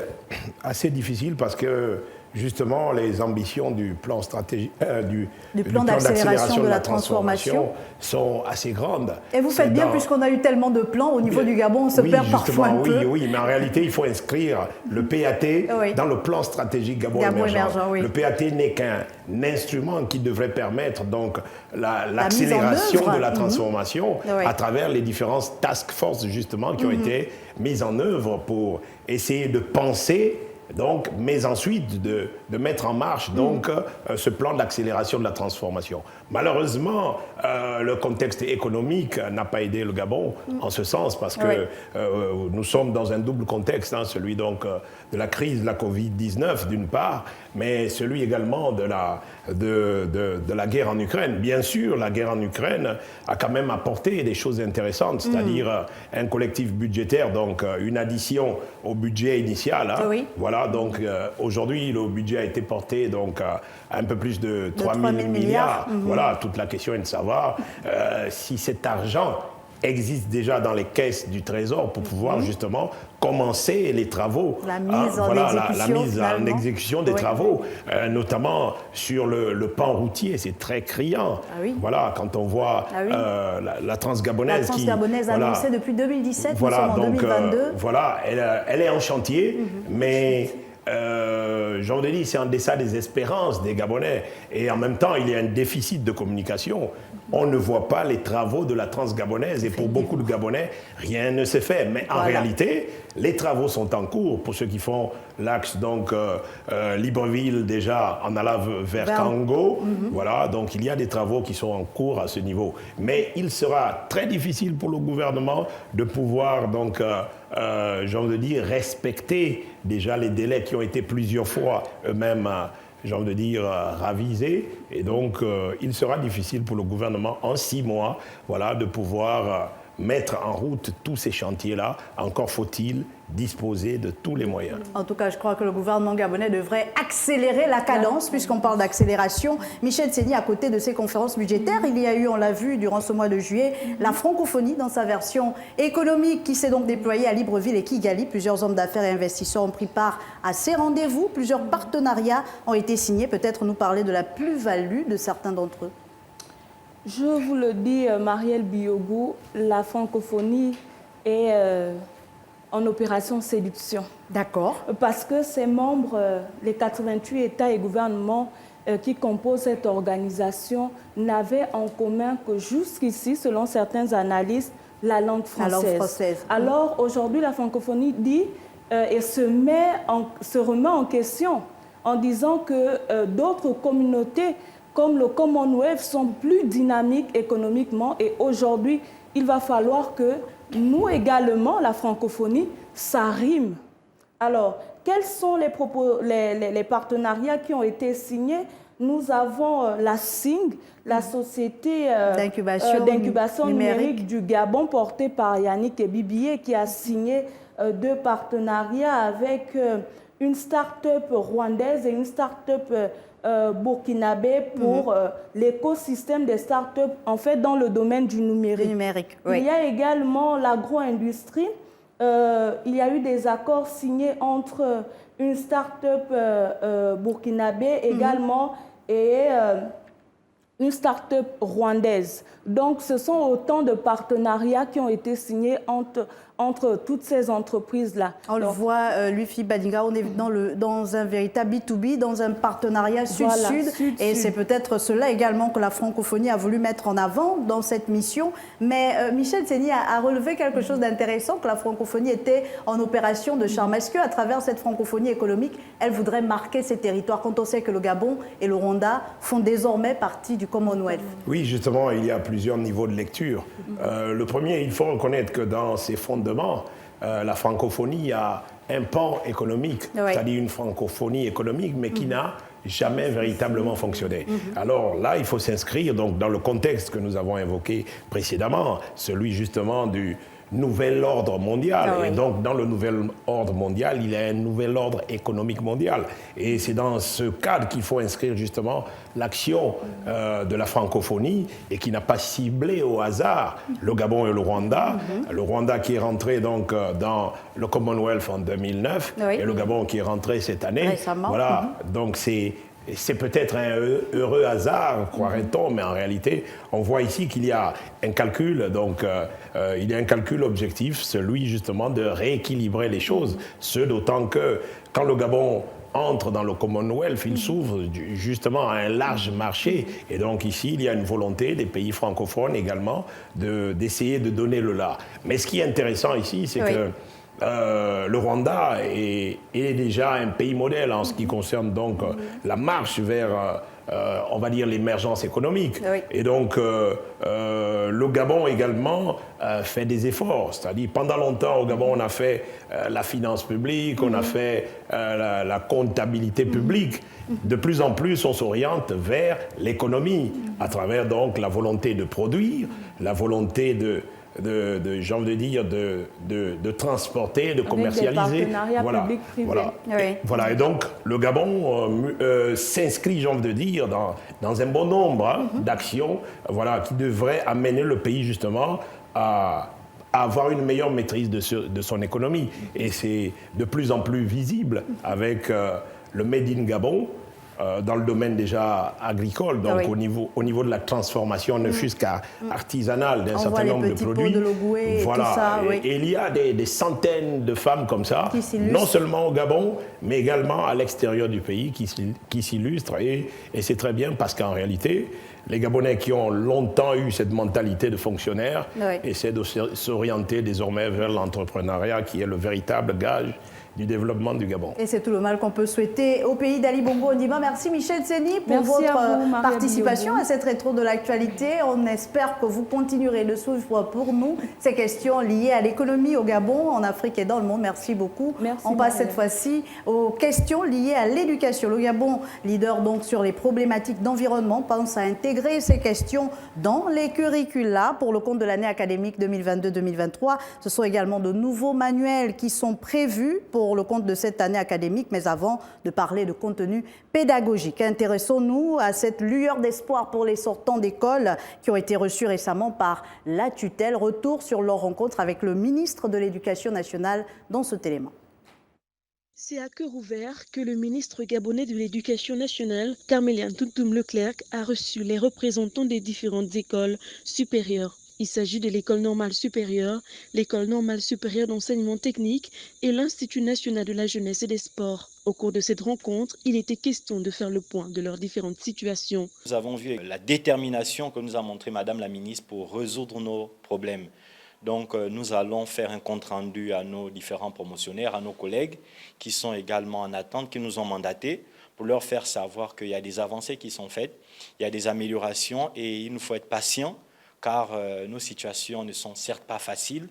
parce que justement les ambitions du plan stratégique, du plan d'accélération de la transformation sont assez grandes. Et vous faites bien, puisqu'on a eu tellement de plans au niveau du Gabon, on se perd parfois un peu. Oui, mais en réalité, il faut inscrire le PAT dans le plan stratégique Gabon émergent. Le PAT n'est qu'un instrument qui devrait permettre donc l'accélération de la transformation à travers les différentes task forces justement qui ont été mises en œuvre pour essayer de penser donc, mais ensuite de mettre en marche donc, ce plan d'accélération de la transformation. Malheureusement, le contexte économique n'a pas aidé le Gabon en ce sens parce que nous sommes dans un double contexte, celui donc, de la crise de la Covid-19 d'une part, mais celui également de la guerre en Ukraine. Bien sûr, la guerre en Ukraine a quand même apporté des choses intéressantes, c'est-à-dire un collectif budgétaire, donc une addition au budget initial. Voilà, donc aujourd'hui, le budget a été porté donc, à un peu plus de 3 000 milliards. Voilà, toute la question est de savoir si cet argent existe déjà dans les caisses du Trésor pour pouvoir justement commencer les travaux. La mise en exécution des travaux, notamment sur le pan routier, c'est très criant. Voilà, quand on voit la Transgabonaise. La Transgabonaise annoncée depuis 2017, nous sommes en 2022. Voilà, elle est en chantier, mais Jean Denis, c'est en deçà des espérances des Gabonais. Et en même temps, il y a un déficit de communication. On ne voit pas les travaux de la Transgabonaise. Et pour beaucoup de Gabonais, rien ne s'est fait. Mais en réalité, les travaux sont en cours. Pour ceux qui font l'axe donc Libreville, déjà en allant vers Kango. Voilà, donc il y a des travaux qui sont en cours à ce niveau. Mais il sera très difficile pour le gouvernement de pouvoir donc j'ai envie de dire, respecter déjà les délais qui ont été plusieurs fois eux-mêmes, j'ai envie de dire, ravisés. Et donc, il sera difficile pour le gouvernement, en 6 mois, voilà, de pouvoir mettre en route tous ces chantiers-là. Encore faut-il disposer de tous les moyens. En tout cas, je crois que le gouvernement gabonais devrait accélérer la cadence, puisqu'on parle d'accélération. Michel Tséni, à côté de ces conférences budgétaires, il y a eu, on l'a vu durant ce mois de juillet, la francophonie dans sa version économique qui s'est donc déployée à Libreville et Kigali. Plusieurs hommes d'affaires et investisseurs ont pris part à ces rendez-vous. Plusieurs partenariats ont été signés. Peut-être nous parler de la plus-value de certains d'entre eux. Je vous le dis, Marielle Biogou, la francophonie est en opération séduction. D'accord. Parce que ses membres, les 88 États et gouvernements qui composent cette organisation, n'avaient en commun que jusqu'ici, selon certains analystes, la langue française. La langue française. Alors aujourd'hui, la francophonie dit et se remet en question en disant que d'autres communautés comme le Commonwealth sont plus dynamiques économiquement et aujourd'hui, il va falloir que nous également, la francophonie, ça rime. Alors, quels sont les partenariats qui ont été signés? Nous avons la SING, la société d'incubation numérique du Gabon, portée par Yannick Ebibié, qui a signé 2 partenariats avec une start-up rwandaise et une start-up burkinabé pour l'écosystème des startups, en fait, dans le domaine du numérique. Il y a également l'agro-industrie. Il y a eu des accords signés entre une start-up burkinabé également et une start-up rwandaise. Donc, ce sont autant de partenariats qui ont été signés entre toutes ces entreprises-là. On le voit, Lufi Badinga, on est dans un véritable B2B, dans un partenariat sud-sud. Et c'est peut-être cela également que la francophonie a voulu mettre en avant dans cette mission. Mais Michel Tséni a relevé quelque chose d'intéressant, que la francophonie était en opération de charme. Est-ce qu'à travers cette francophonie économique, elle voudrait marquer ses territoires, quand on sait que le Gabon et le Rwanda font désormais partie du Commonwealth? Oui, justement, il y a plusieurs niveaux de lecture. Le premier, il faut reconnaître que dans ces fondements, la francophonie a un pan économique, c'est-à-dire une francophonie économique, mais qui n'a jamais véritablement fonctionné. Alors là, il faut s'inscrire donc dans le contexte que nous avons évoqué précédemment, celui justement du nouvel ordre mondial. Ah oui. Et donc, dans le nouvel ordre mondial, il y a un nouvel ordre économique mondial. Et c'est dans ce cadre qu'il faut inscrire justement l'action de la francophonie et qui n'a pas ciblé au hasard le Gabon et le Rwanda. Le Rwanda qui est rentré donc dans le Commonwealth en 2009 et le Gabon qui est rentré cette année. Récemment. Voilà, donc c'est peut-être un heureux hasard, croirait-on, mais en réalité, on voit ici qu'il y a un calcul, donc il y a un calcul objectif, celui justement de rééquilibrer les choses, ce d'autant que quand le Gabon entre dans le Commonwealth, il s'ouvre justement à un large marché. Et donc ici, il y a une volonté des pays francophones également d'essayer de donner le là. Mais ce qui est intéressant ici, c'est que le Rwanda est déjà un pays modèle en ce qui concerne donc la marche vers, on va dire, l'émergence économique. Et donc, le Gabon également fait des efforts. C'est-à-dire, pendant longtemps, au Gabon, on a fait la finance publique, on a fait la comptabilité publique. De plus en plus, on s'oriente vers l'économie, à travers donc la volonté de produire, la volonté j'ai envie de dire, de transporter, de commercialiser. Voilà. Voilà. Et donc, le Gabon s'inscrit, j'ai envie de dire, dans un bon nombre d'actions qui devraient amener le pays, justement, à avoir une meilleure maîtrise de son économie. Et c'est de plus en plus visible avec le Made in Gabon, dans le domaine déjà agricole, donc au niveau de la transformation, ne fût-ce qu'artisanale d'un certain nombre de produits. De Logoué, voilà. Tout ça, et il y a des centaines de femmes comme ça, non seulement au Gabon, mais également à l'extérieur du pays qui s'illustrent. Et c'est très bien parce qu'en réalité, les Gabonais qui ont longtemps eu cette mentalité de fonctionnaire essaient de s'orienter désormais vers l'entrepreneuriat qui est le véritable gage du développement du Gabon. Et c'est tout le mal qu'on peut souhaiter au pays d'Ali Bongo Ondimba. Merci Michel Tseni pour votre participation à cette rétro de l'actualité. On espère que vous continuerez de suivre pour nous ces questions liées à l'économie au Gabon, en Afrique et dans le monde. Merci beaucoup. On passe cette fois-ci aux questions liées à l'éducation. Le Gabon, leader donc sur les problématiques d'environnement, pense à intégrer ces questions dans les curricula pour le compte de l'année académique 2022-2023. Ce sont également de nouveaux manuels qui sont prévus pour le compte de cette année académique, mais avant de parler de contenu pédagogique, intéressons-nous à cette lueur d'espoir pour les sortants d'école qui ont été reçus récemment par la tutelle. Retour sur leur rencontre avec le ministre de l'Éducation nationale dans ce élément. C'est à cœur ouvert que le ministre gabonais de l'Éducation nationale, Carmélien Toutoum Leclerc, a reçu les représentants des différentes écoles supérieures. Il s'agit de l'École normale supérieure, l'École normale supérieure d'enseignement technique et l'Institut national de la jeunesse et des sports. Au cours de cette rencontre, il était question de faire le point de leurs différentes situations. Nous avons vu la détermination que nous a montrée Madame la ministre pour résoudre nos problèmes. Donc nous allons faire un compte-rendu à nos différents promotionnaires, à nos collègues qui sont également en attente, qui nous ont mandatés pour leur faire savoir qu'il y a des avancées qui sont faites, il y a des améliorations et il nous faut être patient. Car nos situations ne sont certes pas faciles,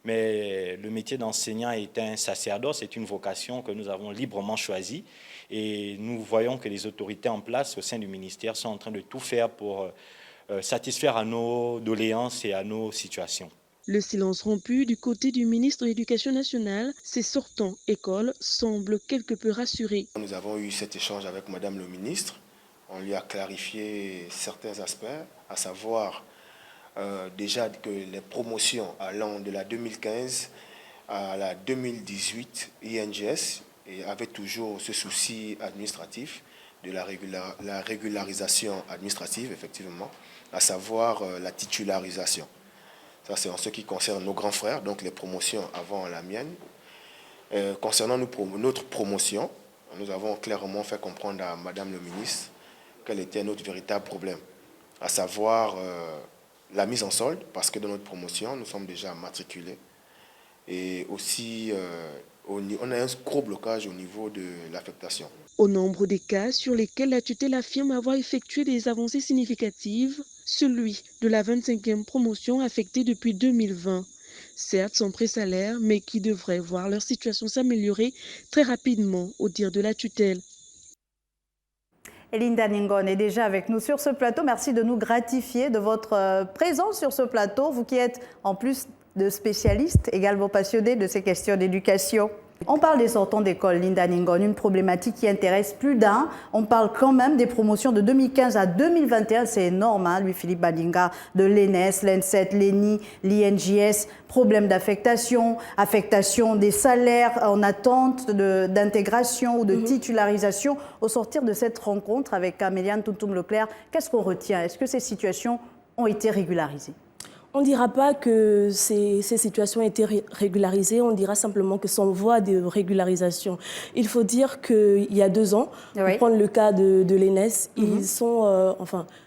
mais le métier d'enseignant est un sacerdoce, c'est une vocation que nous avons librement choisie. Et nous voyons que les autorités en place au sein du ministère sont en train de tout faire pour satisfaire à nos doléances et à nos situations. Le silence rompu du côté du ministre de l'Éducation nationale, ces sortants écoles semblent quelque peu rassurés. Nous avons eu cet échange avec Madame le ministre. On lui a clarifié certains aspects, à savoir déjà que les promotions allant de la 2015 à la 2018 INGS avaient toujours ce souci administratif de la régularisation administrative, effectivement, à savoir la titularisation. Ça, c'est en ce qui concerne nos grands frères, donc les promotions avant la mienne. Concernant notre promotion, nous avons clairement fait comprendre à Madame le ministre quel était notre véritable problème, à savoir la mise en solde, parce que dans notre promotion, nous sommes déjà matriculés. Et aussi, on a un gros blocage au niveau de l'affectation. Au nombre des cas sur lesquels la tutelle affirme avoir effectué des avancées significatives, celui de la 25e promotion affectée depuis 2020. Certes sans présalaire, mais qui devraient voir leur situation s'améliorer très rapidement, au dire de la tutelle. Linda Ningon est déjà avec nous sur ce plateau. Merci de nous gratifier de votre présence sur ce plateau. Vous qui êtes en plus de spécialistes également passionnés de ces questions d'éducation. On parle des sortants d'école, Linda Ningon, une problématique qui intéresse plus d'un. On parle quand même des promotions de 2015 à 2021, c'est énorme, hein, Louis-Philippe Badinga, de l'ENS, l'ENSET, l'ENI, l'INJS, problème d'affectation, affectation des salaires en attente d'intégration ou de titularisation. Au sortir de cette rencontre avec Améliane Toutoum-Leclerc, qu'est-ce qu'on retient? Est-ce que ces situations ont été régularisées? On ne dira pas que ces situations ont été régularisées, on dira simplement que c'est en voie de régularisation. Il faut dire qu'il y a 2 ans, pour prendre le cas de l'ENS, ils sont,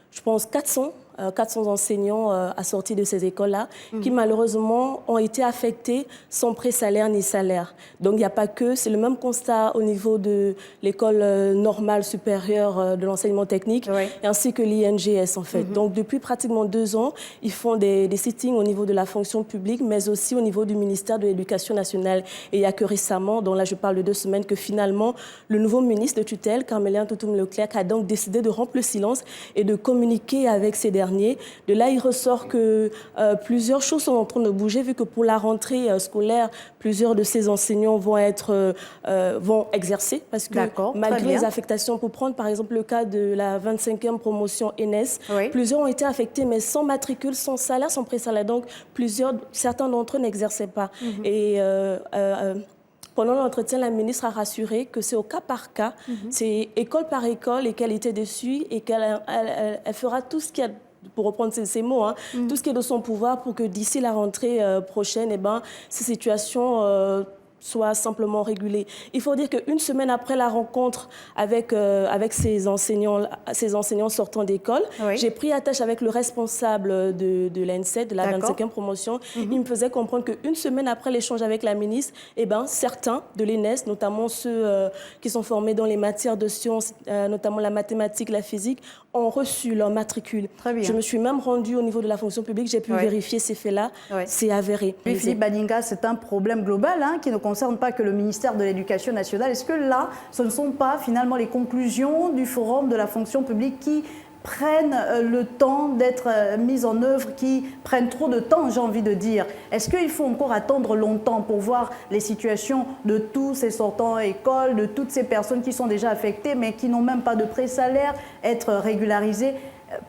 je pense, 400 enseignants assortis de ces écoles-là qui malheureusement ont été affectés sans pré-salaire ni salaire. Donc il n'y a pas que, c'est le même constat au niveau de l'école normale supérieure de l'enseignement technique ainsi que l'INJS en fait. Donc depuis pratiquement 2 ans, ils font des sittings au niveau de la fonction publique mais aussi au niveau du ministère de l'Éducation nationale. Et il n'y a que récemment, donc là je parle de 2 semaines, que finalement le nouveau ministre de tutelle, Carmélien Toutoum-Leclerc, a donc décidé de rompre le silence et de communiquer avec ces derniers. De là, il ressort que plusieurs choses sont en train de bouger, vu que pour la rentrée scolaire, plusieurs de ces enseignants vont exercer, parce que malgré les affectations, pour prendre par exemple le cas de la 25e promotion ENS, plusieurs ont été affectés, mais sans matricule, sans salaire, sans pré-salaire. Donc, certains d'entre eux n'exerçaient pas. Et pendant l'entretien, la ministre a rassuré que c'est au cas par cas, c'est école par école et qualité dessus, et qu'elle fera tout ce qu'il y a, pour reprendre ces mots, tout ce qui est de son pouvoir pour que d'ici la rentrée prochaine, ces situations soit simplement régulée. Il faut dire qu'une semaine après la rencontre avec ces enseignants sortant d'école, j'ai pris attache avec le responsable de l'ENSET, de la 25e promotion. Il me faisait comprendre qu'une semaine après l'échange avec la ministre, certains de l'ENS, notamment ceux qui sont formés dans les matières de sciences, notamment la mathématique, la physique, ont reçu leur matricule. Je me suis même rendue au niveau de la fonction publique, j'ai pu vérifier ces faits-là, c'est avéré. Philippe Badinga, c'est un problème global qui ne concerne pas que le ministère de l'Éducation nationale. Est-ce que là, ce ne sont pas finalement les conclusions du forum de la fonction publique qui prennent le temps d'être mises en œuvre, qui prennent trop de temps, j'ai envie de dire? Est-ce qu'il faut encore attendre longtemps pour voir les situations de tous ces sortants à école, de toutes ces personnes qui sont déjà affectées mais qui n'ont même pas de pré-salaire, être régularisées?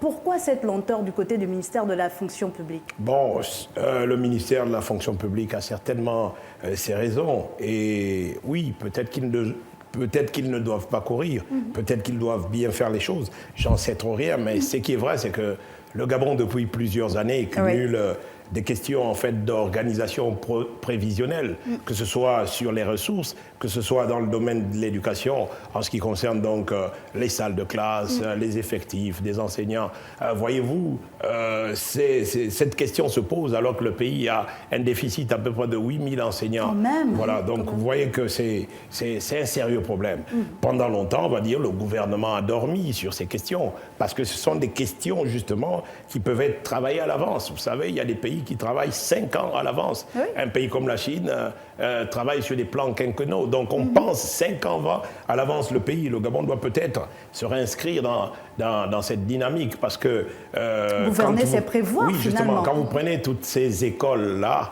Pourquoi cette lenteur du côté du ministère de la fonction publique? Bon, le ministère de la fonction publique a certainement ses raisons. Et oui, peut-être qu'ils ne doivent pas courir, peut-être qu'ils doivent bien faire les choses. J'en sais trop rien, mais ce qui est vrai, c'est que le Gabon, depuis plusieurs années, cumule des questions en fait d'organisation prévisionnelle, que ce soit sur les ressources, que ce soit dans le domaine de l'éducation, en ce qui concerne donc les salles de classe, les effectifs des enseignants. Voyez-vous, cette question se pose alors que le pays a un déficit à peu près de 8000 enseignants. Voilà, donc vous voyez que c'est un sérieux problème. Pendant longtemps, on va dire, le gouvernement a dormi sur ces questions, parce que ce sont des questions justement qui peuvent être travaillées à l'avance. Vous savez, il y a des pays qui travaillent 5 ans à l'avance. Un pays comme la Chine travaille sur des plans quinquennaux. Donc on pense 5 ans à l'avance le pays. Le Gabon doit peut-être se réinscrire dans cette dynamique, parce que... gouverner, c'est prévoir, oui, justement, quand vous prenez toutes ces écoles-là,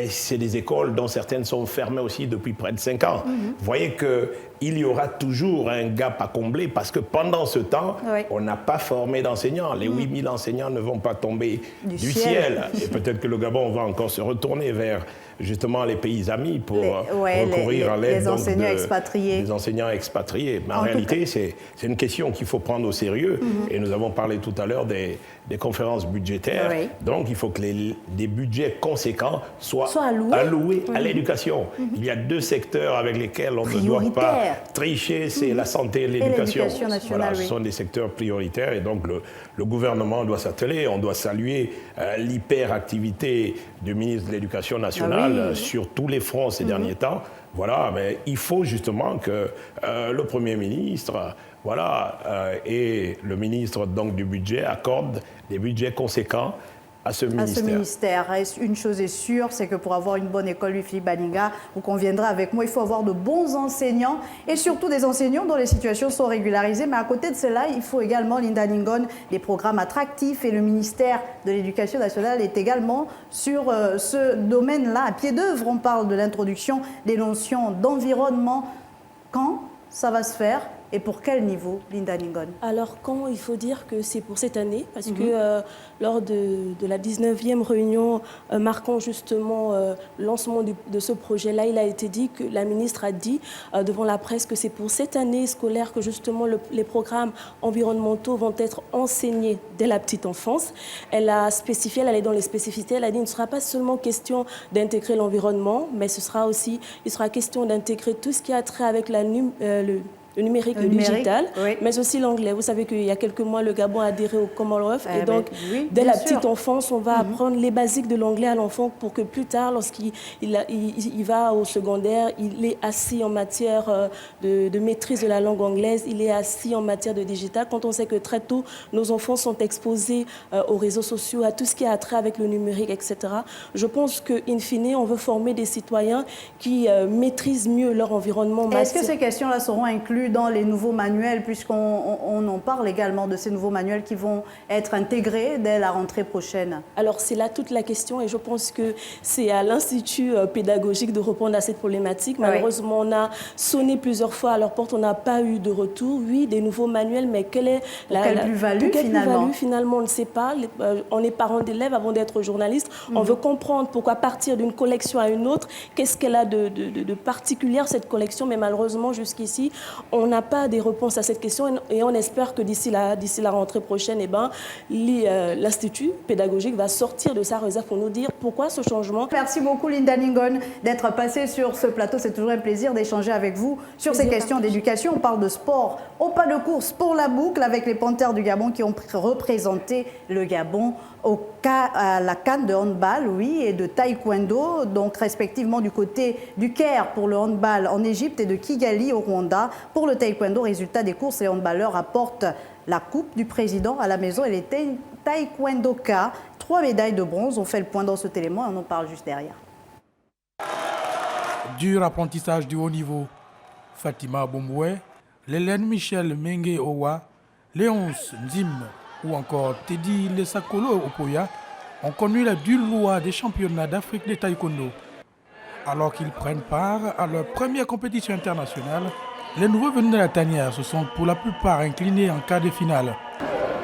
c'est des écoles dont certaines sont fermées aussi depuis près de 5 ans. Vous voyez qu'il y aura toujours un gap à combler, parce que pendant ce temps, on n'a pas formé d'enseignants. Les 8000 enseignants ne vont pas tomber du ciel. Et peut-être que le Gabon va encore se retourner vers justement les pays amis pour recourir à l'aide des enseignants expatriés. Des enseignants expatriés. Mais en réalité, c'est une question qu'il faut prendre au sérieux. Et nous avons parlé tout à l'heure des conférences budgétaires. Donc, il faut que des budgets conséquents soient alloués à l'éducation. Il y a 2 secteurs avec lesquels on ne doit pas tricher, c'est la santé et l'éducation. Voilà, ce sont des secteurs prioritaires, et donc le gouvernement doit s'atteler. On doit saluer l'hyperactivité du ministre de l'Éducation nationale sur tous les fronts ces derniers temps. Voilà, mais il faut justement que le Premier ministre et le ministre donc, du budget accordent des budgets conséquents à ce ministère. Et une chose est sûre, c'est que pour avoir une bonne école Louis-Philippe Baninga, vous conviendrez avec moi, il faut avoir de bons enseignants et surtout des enseignants dont les situations sont régularisées. Mais à côté de cela, il faut également, Linda Ningon, des programmes attractifs et le ministère de l'Éducation nationale est également sur ce domaine-là. À pied d'œuvre, on parle de l'introduction des notions d'environnement. Quand ça va se faire? Et pour quel niveau, Linda Ningon? Alors, quand il faut dire que c'est pour cette année, parce que lors de la 19e réunion marquant justement le lancement de ce projet-là, il a été dit que la ministre a dit devant la presse que c'est pour cette année scolaire que justement les programmes environnementaux vont être enseignés dès la petite enfance. Elle a spécifié, elle allait dans les spécificités, elle a dit qu'il ne sera pas seulement question d'intégrer l'environnement, mais il sera question d'intégrer tout ce qui a trait avec le numérique, le digital, oui, mais aussi l'anglais. Vous savez qu'il y a quelques mois, le Gabon a adhéré au Commonwealth. Et donc, oui, dès la petite enfance, on va apprendre les basiques de l'anglais à l'enfant pour que plus tard, lorsqu'il va au secondaire, il est assis en matière de maîtrise de la langue anglaise, il est assis en matière de digital. Quand on sait que très tôt, nos enfants sont exposés aux réseaux sociaux, à tout ce qui a trait avec le numérique, etc. Je pense qu'in fine, on veut former des citoyens qui maîtrisent mieux leur environnement. Est-ce que ces questions-là seront incluses dans les nouveaux manuels, puisqu'on en parle également de ces nouveaux manuels qui vont être intégrés dès la rentrée prochaine? Alors, c'est là toute la question et je pense que c'est à l'Institut pédagogique de répondre à cette problématique. Malheureusement, on a sonné plusieurs fois à leur porte, on n'a pas eu de retour. Oui, des nouveaux manuels, mais quelle est quelle plus-value finalement? Finalement, on ne sait pas. On est parents d'élèves avant d'être journalistes. On veut comprendre pourquoi partir d'une collection à une autre, qu'est-ce qu'elle a de particulier cette collection, mais malheureusement, jusqu'ici, on n'a pas des réponses à cette question et on espère que d'ici la rentrée prochaine, l'Institut pédagogique va sortir de sa réserve pour nous dire pourquoi ce changement. Merci beaucoup Linda Ningon d'être passée sur ce plateau. C'est toujours un plaisir d'échanger avec vous sur ces questions d'éducation. On parle de sport au pas de course pour la boucle avec les Panthères du Gabon qui ont représenté le Gabon à la CAN de handball, oui, et de taekwondo, donc respectivement du côté du Caire pour le handball en Égypte et de Kigali au Rwanda. Pour le taekwondo, résultat des courses, les handballeurs apportent la coupe du président à la maison et les taekwondokas, 3 médailles de bronze. On fait le point dans ce télémo et on en parle juste derrière. Dur apprentissage du haut niveau. Fatima Bomboué, Lélène Michel Mengue Owa, Léonce Ndim ou encore Teddy Lesakolo Opoya ont connu la dure loi des championnats d'Afrique de taekwondo. Alors qu'ils prennent part à leur première compétition internationale, les nouveaux venus de la tanière se sont pour la plupart inclinés en quart de finale.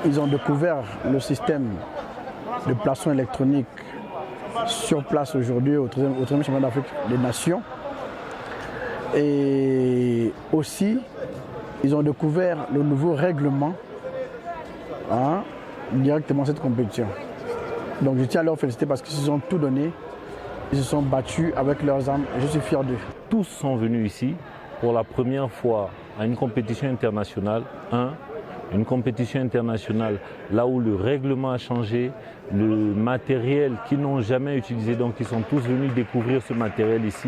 Ils ont découvert le système de plaçon électronique sur place aujourd'hui au 3e championnat d'Afrique des Nations. Et aussi, ils ont découvert le nouveau règlement directement cette compétition. Donc je tiens à leur féliciter parce qu'ils se sont tout donné, ils se sont battus avec leurs armes et je suis fier d'eux. Tous sont venus ici pour la première fois à une compétition internationale. Une compétition internationale là où le règlement a changé, le matériel qu'ils n'ont jamais utilisé, donc ils sont tous venus découvrir ce matériel ici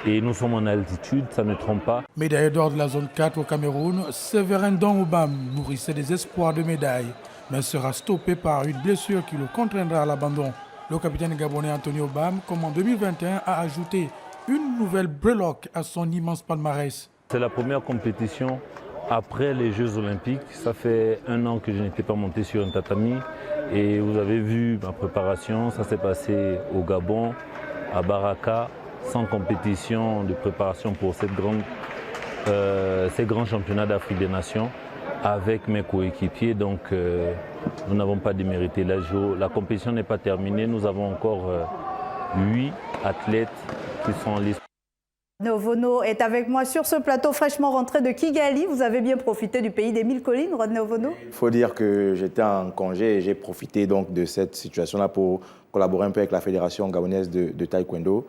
et nous sommes en altitude, ça ne trompe pas. Médaille d'or de la zone 4 au Cameroun, Séverin Don Obam nourrissait des espoirs de médaille, mais sera stoppé par une blessure qui le contraindra à l'abandon. Le capitaine gabonais Anthony Obam, comme en 2021, a ajouté une nouvelle breloque à son immense palmarès. C'est la première compétition après les Jeux Olympiques. Ça fait 1 an que je n'étais pas monté sur un tatami et vous avez vu ma préparation. Ça s'est passé au Gabon, à Baraka, sans compétition de préparation pour ces grands championnats d'Afrique des Nations avec mes coéquipiers. Donc nous n'avons pas démérité. La compétition n'est pas terminée. Nous avons encore 8 athlètes qui sont en liste. Ovono est avec moi sur ce plateau fraîchement rentré de Kigali. Vous avez bien profité du pays des 1000 collines, Rodney Ovono? Il faut dire que j'étais en congé et j'ai profité donc de cette situation-là pour collaborer un peu avec la Fédération gabonaise de taekwondo.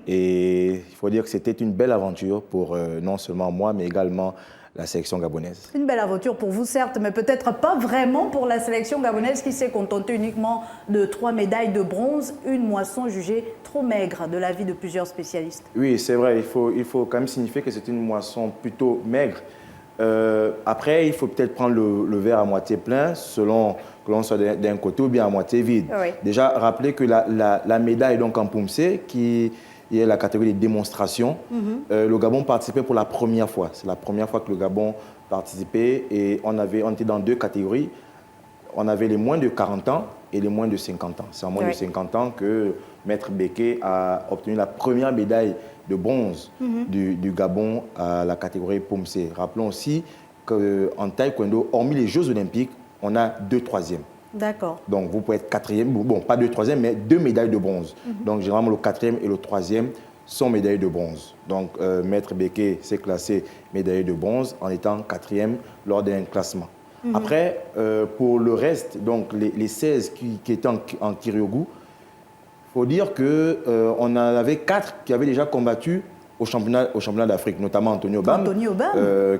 Et il faut dire que c'était une belle aventure pour non seulement moi, mais également la sélection gabonaise. Une belle aventure pour vous, certes, mais peut-être pas vraiment pour la sélection gabonaise qui s'est contentée uniquement de 3 médailles de bronze, une moisson jugée trop maigre de l'avis de plusieurs spécialistes. Oui, c'est vrai, il faut quand même signifier que c'est une moisson plutôt maigre. Après, il faut peut-être prendre le verre à moitié plein selon que l'on soit d'un côté ou bien à moitié vide. Oui. Déjà, rappelez que la médaille donc, en Poumsé, qui est la catégorie des démonstrations, le Gabon participait pour la première fois. C'est la première fois que le Gabon participait et on était dans 2 catégories. On avait les moins de 40 ans et les moins de 50 ans. C'est en moins de 50 ans que Maître Béké a obtenu la première médaille de bronze du Gabon à la catégorie Poumsé. Rappelons aussi qu'en taekwondo, hormis les Jeux Olympiques, on a 2 troisièmes. D'accord. Donc vous pouvez être 4e, bon pas 2 troisièmes, mais 2 médailles de bronze. Donc généralement le 4e et le 3e sont médaillés de bronze. Donc Maître Béké s'est classé médaillé de bronze en étant 4e lors d'un classement. Après, pour le reste, donc les 16 qui étaient en Kiryogu, il faut dire qu'on en avait 4 qui avaient déjà combattu au championnat d'Afrique, notamment Antonio Bam,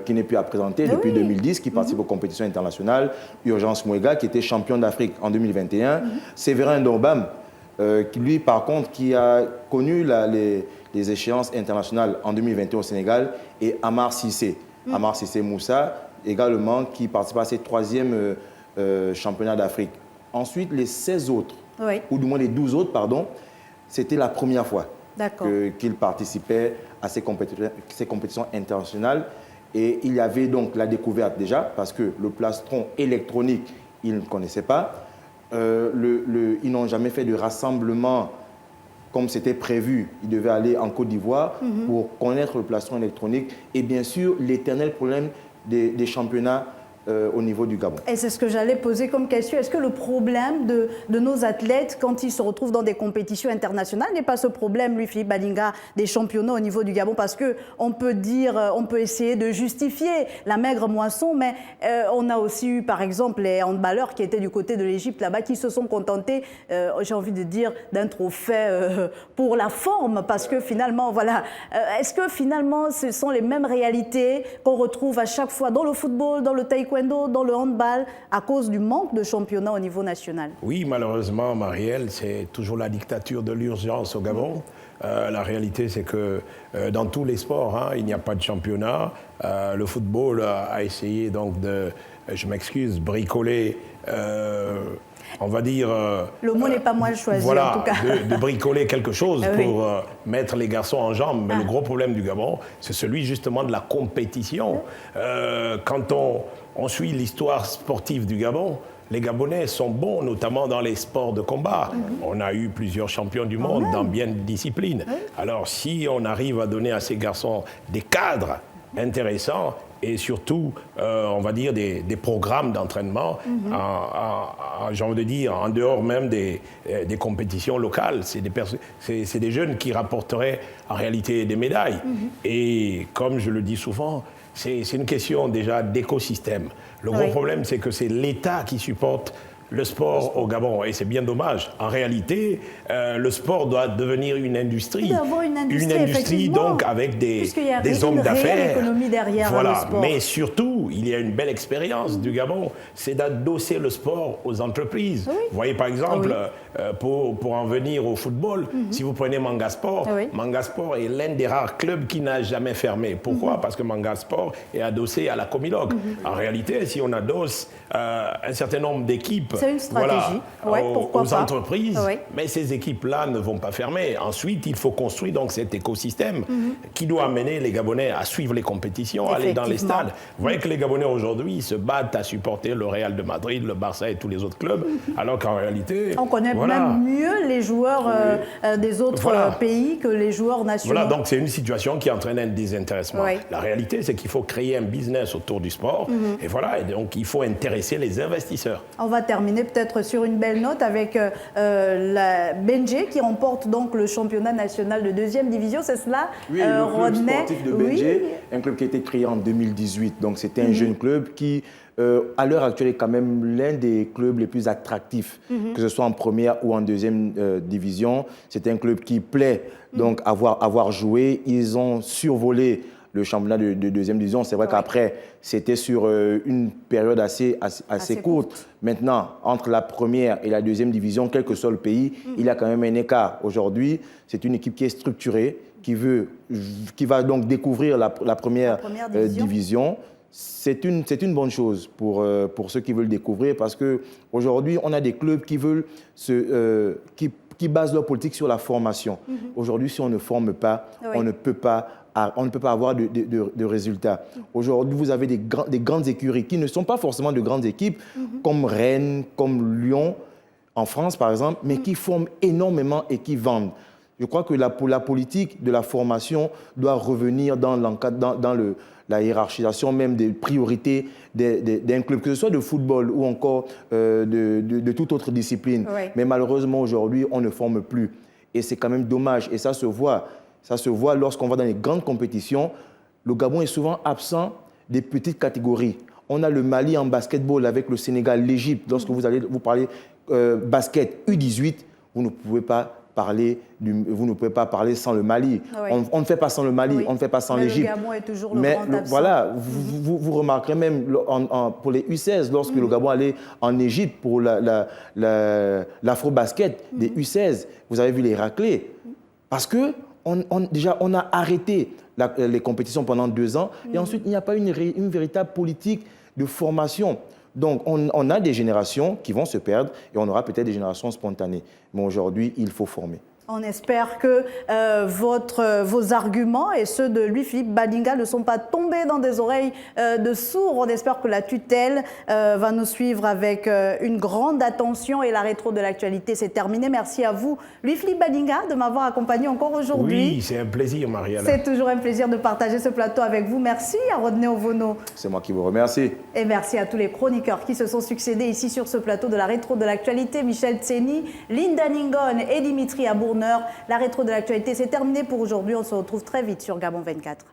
qui n'est plus à présenter depuis 2010, qui participe aux compétitions internationales, Urgence Mouega, qui était champion d'Afrique en 2021, Séverin Ndombam, qui lui, par contre, qui a connu les échéances internationales en 2021 au Sénégal, et Amar Sissé, Amar Sissé Moussa, également, qui participe à ses 3e championnats d'Afrique. Ensuite, les 16 autres, ou du moins les 12 autres, pardon, c'était la première fois qu'il participait à ces compétitions internationales. Et il y avait donc la découverte déjà, parce que le plastron électronique, ils ne connaissaient pas. Ils n'ont jamais fait de rassemblement comme c'était prévu. Ils devaient aller en Côte d'Ivoire pour connaître le plastron électronique. Et bien sûr, l'éternel problème des championnats au niveau du Gabon. Et c'est ce que j'allais poser comme question. Est-ce que le problème de nos athlètes, quand ils se retrouvent dans des compétitions internationales, n'est pas ce problème, lui, Philippe Balinga, des championnats au niveau du Gabon? Parce qu'on peut dire, on peut essayer de justifier la maigre moisson, mais on a aussi eu, par exemple, les handballeurs qui étaient du côté de l'Égypte là-bas, qui se sont contentés, j'ai envie de dire, d'un trophée pour la forme, parce que finalement, voilà. Est-ce que finalement, ce sont les mêmes réalités qu'on retrouve à chaque fois dans le football, dans le taekwondo, dans le handball, à cause du manque de championnats au niveau national? Oui, malheureusement, Marielle, c'est toujours la dictature de l'urgence au Gabon. La réalité, c'est que dans tous les sports, il n'y a pas de championnat. Le football a essayé donc de, je m'excuse, bricoler, on va dire... le mot n'est pas moi choisi, voilà, en tout cas. de bricoler quelque chose pour mettre les garçons en jambes. Mais le gros problème du Gabon, c'est celui justement de la compétition. Quand on suit l'histoire sportive du Gabon, les Gabonais sont bons, notamment dans les sports de combat. On a eu plusieurs champions du monde dans bien des disciplines. Alors, si on arrive à donner à ces garçons des cadres intéressants et surtout, on va dire, des programmes d'entraînement, j'ai envie de dire, en dehors même des compétitions locales, c'est des jeunes qui rapporteraient en réalité des médailles. Et comme je le dis souvent, c'est une question déjà d'écosystème. Le gros problème, c'est que c'est l'État qui supporte le sport au Gabon. Et c'est bien dommage. En réalité, le sport doit devenir une industrie. Il doit avoir une industrie donc avec des hommes d'affaires. Économie derrière voilà. Le sport. Mais surtout, il y a une belle expérience du Gabon, c'est d'adosser le sport aux entreprises. Vous voyez par exemple, pour en venir au football, si vous prenez Manga Sport, Manga Sport est l'un des rares clubs qui n'a jamais fermé. Pourquoi? Parce que Manga Sport est adossé à la Comiloc. En réalité, si on adosse un certain nombre d'équipes aux entreprises, mais ces équipes-là ne vont pas fermer. Ensuite, il faut construire donc cet écosystème qui doit amener les Gabonais à suivre les compétitions, à aller dans les stades. Vous voyez que les Gabonais aujourd'hui se battent à supporter le Real de Madrid, le Barça et tous les autres clubs, alors qu'en réalité... On connaît même mieux les joueurs des autres pays que les joueurs nationaux. Voilà, donc c'est une situation qui entraîne un désintéressement. La réalité, c'est qu'il faut créer un business autour du sport, et voilà, et donc il faut intéresser les investisseurs. On va terminer peut-être sur une belle note avec la Benjé qui remporte donc le championnat national de 2e division, c'est cela? Oui, le club sportif de Benjé, un club qui a été créé en 2018, donc c'était un jeune club qui, à l'heure actuelle, est quand même l'un des clubs les plus attractifs, que ce soit en première ou en 2e division. C'est un club qui plaît donc avoir joué. Ils ont survolé le championnat de 2e division. C'est vrai qu'après, c'était sur une période assez courte. Maintenant, entre la première et la 2e division, quel que soit le pays, il y a quand même un écart. Aujourd'hui, c'est une équipe qui est structurée, qui va donc découvrir la première division. c'est une bonne chose pour ceux qui veulent découvrir, parce qu'aujourd'hui, on a des clubs qui veulent qui basent leur politique sur la formation. Aujourd'hui, si on ne forme pas, on ne peut pas avoir de résultats. Aujourd'hui, vous avez des grandes écuries qui ne sont pas forcément de grandes équipes, comme Rennes, comme Lyon, en France par exemple, mais qui forment énormément et qui vendent. Je crois que la politique de la formation doit revenir dans la hiérarchisation même des priorités d'un club, que ce soit de football ou encore de toute autre discipline. Oui. Mais malheureusement, aujourd'hui, on ne forme plus. Et c'est quand même dommage. Et ça se voit. Ça se voit lorsqu'on va dans les grandes compétitions. Le Gabon est souvent absent des petites catégories. On a le Mali en basketball avec le Sénégal, l'Égypte. Lorsque vous parlez basket U18, vous ne pouvez pas parler sans le Mali. Oui. On ne fait pas sans le Mali, oui. On ne fait pas sans l'Égypte. Le Gabon est toujours le grand absent. Voilà, vous remarquerez même pour les U16, lorsque le Gabon allait en Égypte pour l'afro-basket des U16, vous avez vu les raclés. Parce que déjà, on a arrêté les compétitions pendant 2 ans et ensuite, il n'y a pas une véritable politique de formation. Donc, on a des générations qui vont se perdre et on aura peut-être des générations spontanées. Mais aujourd'hui, il faut former. On espère que vos arguments et ceux de Louis-Philippe Badinga ne sont pas tombés dans des oreilles de sourds. On espère que la tutelle va nous suivre avec une grande attention et la rétro de l'actualité, c'est terminé. Merci à vous, Louis-Philippe Badinga, de m'avoir accompagné encore aujourd'hui. Oui, c'est un plaisir, Mariana. C'est toujours un plaisir de partager ce plateau avec vous. Merci à Rodney Ovono. C'est moi qui vous remercie. Et merci à tous les chroniqueurs qui se sont succédés ici sur ce plateau de la rétro de l'actualité. Michel Tseni, Linda Ningon et Dimitri Abourneur. La rétro de l'actualité, c'est terminé pour aujourd'hui. On se retrouve très vite sur Gabon 24.